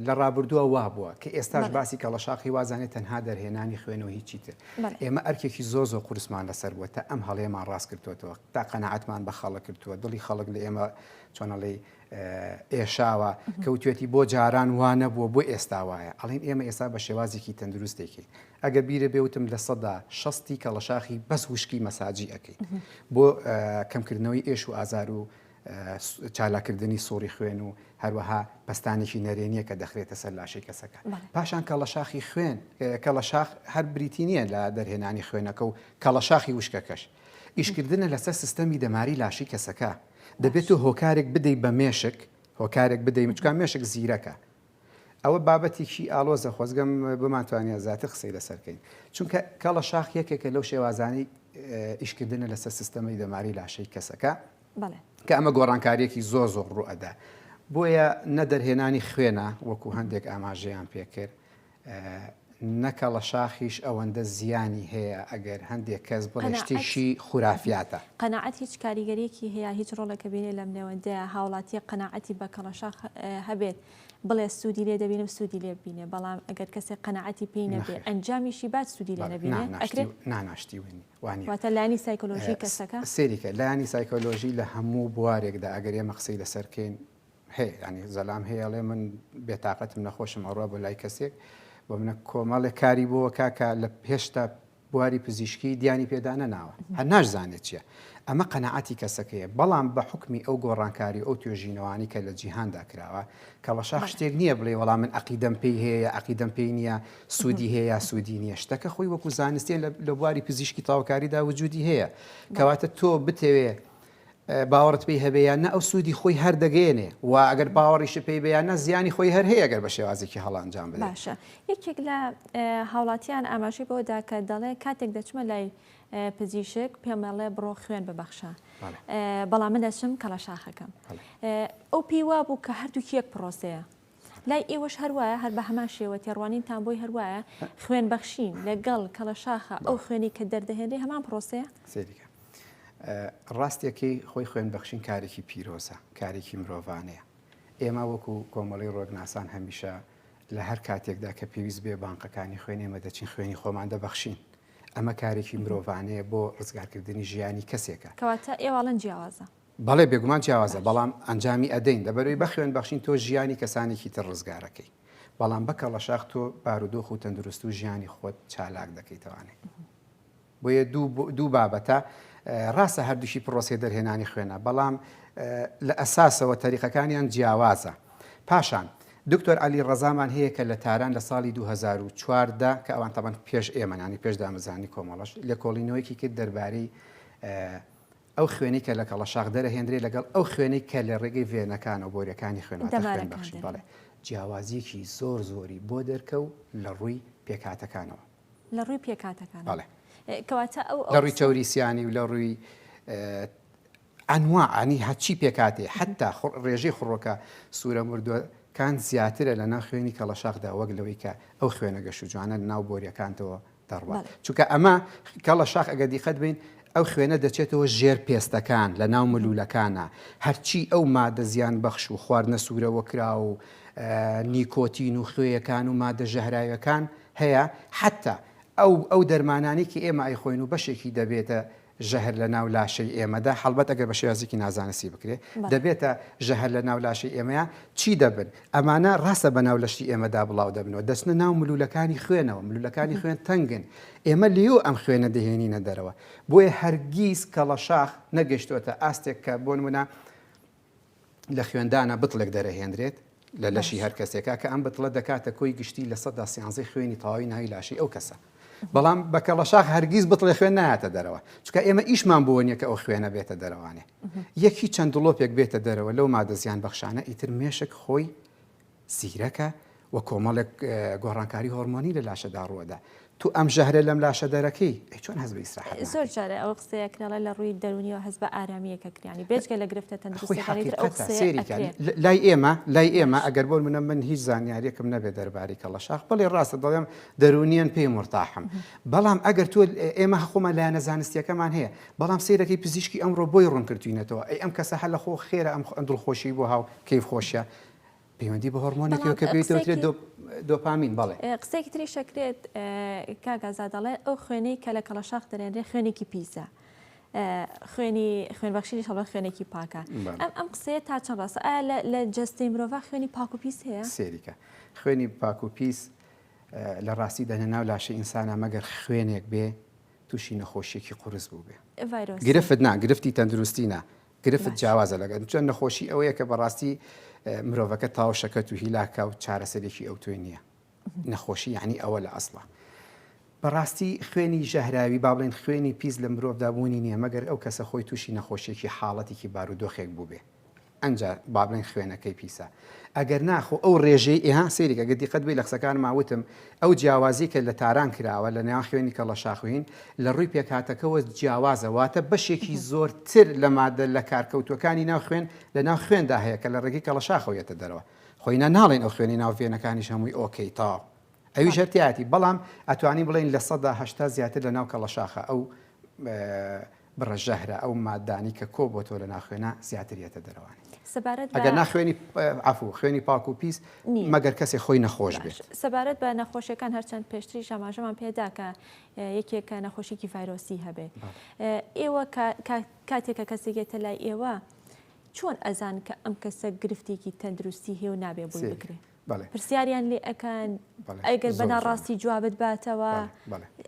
لە ڕابردووە وا بووە کە ئێستاش باسی کەڵەشاخی وازانێت تەنها دەرهێنانی خوێنەوە هیچی تر ئێمە ئەرکێکی زۆر قورسمان لەسەر بووە تا ئەم هەڵەیەمان ڕاست کردوێتەوە تا قەنەعەتمان بە خەڵک کردووە دڵی خەڵک لە ئێمە چۆنەڵێ ئێشاوە کەوتێتی بۆ جاران وانە بووە بۆ ئێستا وایە ئەڵین ئێمە ئێستا بە شێوازێکی تەندروستێکی ئەگە بیرە بێوتم لە 160 کەڵەشاخی بەس وشکی مەساجی ئەەکەی بۆ کەمکردنەوەی ئێش و ئازار و چالاکردنی سوڕی خوێن و هەروەها پستانێکی نەرێنیە کە دەخرێتە سەر لاشەی کەسەکە. پاشان کەڵەشاخی خوێن کەڵەشاخ هەر بریتی نییە لە دەرهێنانی خوێنەکە و کەڵەشاخی وشکەکەش ئیشکردنە لەسەر سیستەمی دەماری لاشی کەسەکە دەبێت و هۆکارێک بدەیت بە مێشک هۆکارێک بدەیت مچکان مێشک زیرەکە. ئەوە بابەتێکی ئالۆزە خۆزگەم بمانتوانێت زیاتر قسەی لەسەرکەین چونکە کەڵەشاخ یەکێکە لەو شێوازانی ئیشکردنە لەسەر سیستەمی دەماری لاشەی کەسەکە کە ئەمە گۆڕانکاریەکی زۆر زۆر ڕوئەدا. بۆیە نەدەرهێنانی خوێنە وەکو هەندێک ئاماژەیان پێکرد نەکەڵە شاخیش ئەوەندە زیانی هەیە ئەگەر هەندێک کەس بڵێ شتێکی خورافیاتە. قەناعەت هیچ کاریگەریەکی هەیە هیچ ڕۆڵێکە بینێ لەم نێوەندەیە هاوڵاتی قەناعەتی بە کەڵەشاخ هەبێت بڵێ سوودی لێ دەبینم سوودی لێ ببینێ بەڵام ئەگەر کەسێک قەناعەتی پێی نەبێ ئەنجامیشی بات سوودی لێ نەبینێ ئەکرێت ناناشتی وانی واتە لایانی سایکۆلۆژی کەسەکە سێریکە لایانی سایکۆلۆژی لە هەموو بوارێکدا ئەگەر ئێمە قسەی لەسەرکەین هەیە ینی زەلام هەیەڵێ من بێتاقەتم نەخۆشم ئەڕوا بۆ لای کەسێک بۆ منە کۆمەڵێک کاری بۆ کاکە لە هێشتا بواری پزیشکی دیانی پێدا نەناوە هەر ناشزانێت چییە. ئەمە قەناعەتی کەسەکەیە بەڵام بە حکمی ئەو گۆڕانکاری ئەو توێژینەوانی کە لە جیهاندا کراوە کەڵەشاخ شتێک نییە بڵێ وەڵام من عەقیدەم پێی هەیە عەقیدەم پێی نییە سوودی هەیە سوودی نییە شتەکە خۆی وەکو زانستیان لە بواری پزیشکی تاوکاریدا وجودی هەیە کەواتە تۆ بتەوێ باوەڕت پێی هەبەیە نە ئەو سوودی خۆی هەردەگەێنێ و ئەگەر باوەڕیش پێی بەیان نە زیانی خۆی هەر هەیە گەر بە شێوازێکی هەڵانجام بدە. باشە یەکێک لە هاوڵاتیان ئاماژەی بۆدا کە دەڵێ کاتێک دەچمە لای پزیشک پێمەڵێ بڕۆ خوێن ببەخشە بەڵام من دەچم کەڵەشاخەکەم ئەو پێیوا بوو کە هەردووکی یەک پرۆسەیە لای ئێوەش هەروایە هەر بە هەمان شێوە تێڕوانینتان بۆی هەروایە خوێن بەخشین لەگەڵ کەڵەشاخە ئەو خوێنی کە دەردەهێنێ هەمان پرۆسەیە سێریکە. ڕاستیەکەی خۆی خوێن بەخشین کارێکی پیرۆزە کارێکی مرۆڤانەیە. ئێمە وەکو کۆمەڵی ڕۆگناسان هەمیشە لە هەر کاتێکدا کە پێویست بێ بانقەکانی خوێن ئێمە دەچین خوێنی خۆمان دەبەخشین. ئەمە کارێکی مرۆڤانەیە بۆ ڕزگارکردنی ژیانی کەسێکە. کەواتە ئێواڵەن جیاوازە. بەڵێ بێگومان جیاوازە بەڵام ئەنجامی ئەدەین دەبەروی بە خوێن بەخشین تۆ ژیانی کەسانێکی تر ڕزگارەکەی بەڵام بە کەڵەشاخ تۆ بارودۆخ و تەندروست و ژیانی خۆت چالاک دەکەیتەوانێ. بۆیە دوو بابەتە ڕاستە هەردووشی پرۆسی دەرهێنانی خوێنە بەڵام لە ئەساسەوە تەریقەکانیان جیاوازە. پاشان دکتۆر علی ڕەزامان هەیە کە لە تاران لە ساڵی 2014 کە ئەوان تەبەن پێش ئێمەنانی پێش دامەزانی کۆمەڵەش لە کۆڵینەوەیکی کرد دەربارەی ئەو خوێنی کە لە کەڵەشاخ دەرەهێنرێ لەگەڵ ئەو خوێنی کە لە ڕێگەی وێنەکان و بۆریەکانی خوێنەوەتە خوێن بەخشین بەڵێ جیاوازیەکی زۆر زۆری بۆ دەرکە و لە ڕووی پێکاتەکانەوە لە ڕووی پێکاتەکان بەڵێ کەواتە لە ڕووی چەوریسیانی و لە ڕووی ئەنواعنی هەچی پێکاتێ حتا ڕێژەی خوڕۆکە سوورە مردووە کان زیاترە لە ناو خوێنی کەڵەشاخدا وەک لەوەی کە ئەو خوێنە گەشت و جوانە ناو بۆریەکانتەوە دەڕوات چونکە ئەمە کەڵەشاخ ئەگە دیقەت بین ئەو خوێنە دەچێتەوە ژێر پێستەکان لە ناو ملوولەکانە هەرچی ئەو مادە زیان بەخش و خواردنە سوورەوە کرا و نیکۆتین و خوێیەکان و مادە ژەهراویەکان هەیە حتا ئەو دەرمانانی کە ئێمە ئەیخۆین و بەشێکی دەبێتە ژەهر لە ناو لاشەی ئێمەدا هەڵبەت ئەگەر بە شێوازێکی نازانستی بکرێت دەبێتە ژەهر لە ناو لاشەی ئێمەیە چی دەبن ئەمانە ڕاستە بە ناو لەشتی ئێمەدا بڵاو دەبنەوە دەچنە ناو ملوولەکانی خوێنەوە ملوولەکانی خوێن تەنگن ئێمە لیو ئەم خوێنە دەهێنینە دەرەوە بۆیە هەرگیز کەڵەشاخ نەگەشتوتە ئاستێک کە بۆ نمونە لە خوێندانە بتڵێک دەرەهێنرێت لە لەشی هەر کەسێکە کە ئەم بتڵە دەکاتە کۆی گشتی لە 13 خوێنی تەواوی ناوی لاشەی ئەو کەسە بەڵام بە کەڵەشاخ هەرگیز بتڵێ خوێن نایاتە دەرەوە چونکە ئێمە ئیشمان بۆ نییە کە ئەو خوێنە بێتە دەرەوانێ یەکی چەند دڵۆپێک بێتە دەرەوە لەو مادە زیان بەخشانە ئیتر مێشک خۆی زیرەکە و کۆمەڵێک گۆڕانکاری هۆرمۆنی لە لاشەدا ڕوەدا تو ئەم ژەهرە لەم لاشە دەرەکەی چۆن هەز بە ئیسراحەت زۆر جارە ئەو قسەیەکراڵە لە ڕووی دەرونیەوە هەز بە ئارامیەکە کریانی بێجگە لە گرفتە تەندروستی لای ئێمە ئەگەر بۆ منە من هیچ زانیاریەکم نەبێت دەربارەی کەڵەشاخ بەڵێ ڕاستە دەڵێم دەرونیان پێی مرتاحم بەڵام ئەگەر تۆ ئێمە هەخۆمە لایەنە زانستیەکەمان هەیە بەڵام سیرەکەی پزیشکی ئەمڕۆ بۆی ڕوونکردوینەتەوە ئەی ئەم کەسە هەر لە خۆ خێرە ئەم دڵخۆشی بۆ هاو کەیف خۆشیە پەیوەندی بە هۆرمۆنێکەوە کە بێتەوەترێت دۆپامین بەڵێ قسێکی تری شەکرێت کاگازا دەڵێ ئەو خوێنەی کە لە کەڵەشاخ دەرێنرێ خوێنێکی پیسە خوێنبەخشی هەڵە خوێنێکی پاکە ئەم قسەیە تا چەند ڕاستە ئایا لە جەستەی مرۆڤ خوێنی پاک و پیس هەیە سێریکە خوێنی پاک و پیس لە ڕاستی دەنە ناو لاشە ئینسانە مەگەر خوێنێک بێ تووشی نەخۆشیێکی قورس بوو بێ ڤایرۆس گرفت نا گرفتی تەندروستی نا گرفت جیاوازە لەگەن چۆن نەخۆشی ئەوەیە کە بەڕاستی مرۆڤەکە تاو شەکەت و هیلاکە و چارەسەرێکی ئەو توێ نییە نەخۆشی یعنی ئەوە لە ئەسڵە بەڕاستی خوێنی ژەهراوی با بڵێن خوێنی پیس لە مرۆڤدابوونی نییە مەگەر ئەو کەسە خۆی تووشی نەخۆشیێکی حاڵەتێکی بارودۆخێک بوو بێ ئەنجا با بڵێن خوێنەکەی پیسە ئەگەر ناخۆ ئەو ڕێژەی ئێها سێریکە گە دیقەت بێ لە قسەکان ماوتم ئەو جیاوازی کە لە تاران کراوە لە نێوان خوێنی کە لە شاخوین لە ڕووی پێکاتەکەەوە جیاوازەواتە بەشێکی زۆرتر لە مادە لە کارکەوتوەکانی ناو خوێن لە ناو خوێندا هەیە کە لە ڕێگەی کە لە شاخەوەیەتە دەرەوە خۆینە ناڵێن ئەو خوێنی ناوفێنەکانیش هەمووی ئۆکەی تاو ئەوی ژەرتیاتی بەڵام ئەتوانی بڵێن لە 100 زیاتر لە ناو کە لە شاخە ئەو بڕە ژەهرە ئەو مادانی کە کۆ بۆ تۆ لە ناخوێنە زیاتریەتە دەرەوانی ئەگەر ناخوێنی عفو خوێنی پاک و پیس مەگەر کەسێک خۆی نەخۆش بێت سەبارەت بە نەخۆشیەکان هەرچەند پێشتری شەماژەمان پێدا کە یەکێکە نەخۆشیی ڤایرۆسی هەبێت ئێوە کاتێکە کەسێکێتە لای ئێوە چۆن ئەزان کە ئەم کەسە گرفتێکی تەندروستی هەیە و نابێ بووی بکرێت پرسیاریان لێ ئەکەن ئەگەر بەناڕاستی جوابت باتەوە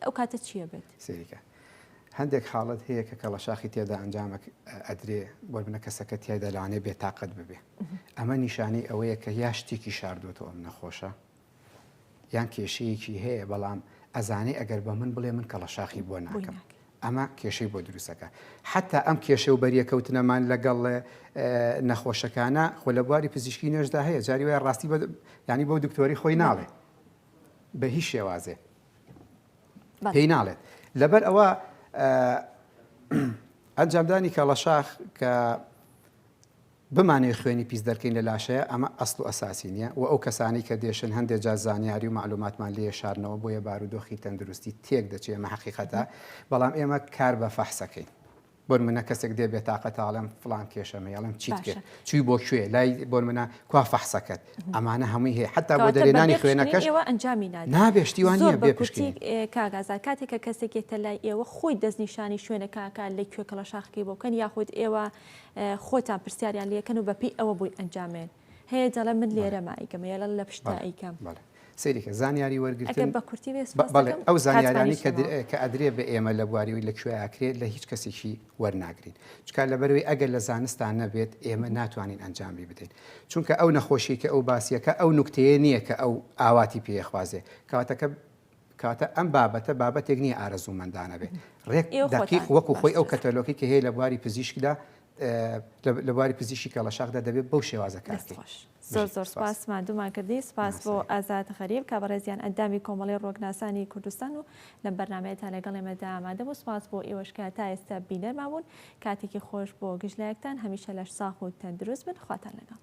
ئەو کاتە چییە بێت سێریکە هەندێک حاڵت هەیە کە کەڵەشاخی تێدا ئەنجامە ئەدرێ بۆ بنە کەسەکە تایدا لەوانێ بێتاقەت ببێ ئەمە نیشانی ئەوەیە کە یا شتێکی شاردوێتەوە ئەم نەخۆشە یان کێشەیەکی هەیە بەڵام ئەزانێ ئەگەر بە من بڵێ من کەڵەشاخی بۆ ناکەم ئەمە کێشەی بۆ دروستەکە حتا ئەم کێشە و بەریەکەوتنەمان لەگەڵ نەخۆشەکانە خۆ لە بواری پزیشکی نوێژدا هەیە جاری وایە ڕاستی ینی بۆ دکتۆری خۆی ناڵێ بە هیچ شێوازێ پێی ناڵێت لەبەر ئەوە ئەنجامدانی کەڵەشاخ کە بمانێ خوێنی پیس دەرکەین لە لاشەیە ئەمە ئەسڵ و ئەساسی نییە و ئەو کەسانی کە دێشن هەندێک جا زانیاری و معلوماتمان لێ شارنەوە بۆیە بارودۆخی تەندروستی تێک دەچێت ئەمە حەقیقەتە بەڵام ئێمە کار بە فەحسەکەین بۆ منە کەسێک دێ بێتاقەتاڵم فلان کێشەمە یاڵم چیت کرد چوی بۆ کوێ لای بۆ منە کوا فەحسەکەت ئەمانە هەمووی هەیە حتا بۆ دەرێنانی خوێنەکەش ئەنجامی نابێشتیوان نیە بێپشتی کاگازا کاتێکە کەسێکێتە لای ئێوە خۆی دەستنیشانی شوێنەکەکە لە کوێ کەڵەشاخی بۆکەن یاخود ئێوە خۆتان پرسیاریان لێکەن و بەپی ئەوە بووی ئەنجامێن هەیە دەڵێ من لێرە مایکەمە یاڵە لە پشتا ئەیکەم سێریکە زانیاری وەرگرتن بە کورتی بەڵێ ئەو زانیارانی کە ئەدرێ بە ئێمە لە بواریوی لە کوێ ئاکرێت لە هیچ کەسێکی وەرناگرین چکار لەبەرەوەی ئەگەر لە زانستان نەبێت ئێمە ناتوانین ئەنجامی بدەین چونکە ئەو نەخۆشی کە ئەو باسیەکە ئەو نوکتەیە نییە کە ئەو ئاواتی پێخوازێ کاتە ئەم بابەتە بابەتێک نییە ئارەزوومەندانە بێت ڕێک دقیق وەکو خۆی ئەو کەتەلۆکی کە هەیە لە بواری پزیشکدا لە بواری پزیشکی کەڵەشاخدا دەبێت بەو شێوازە کارکەین زۆر سپاس مادوومان کردی سپاس بۆ ئازاد خەریب کە بەڕێزیان ئەندامی کۆمەڵی ڕۆکناسانی کوردستان و لە بەرنامەیەتان لەگەڵ ئێمەدا ئامادە بوو سپاس بۆ ئێوەشکە تا ئێستا بینەرمابوون کاتێکی خۆش بۆ گشتلایەکتان هەمیشە لەش ساخ و تەندروست بن خواتان لەگەڵ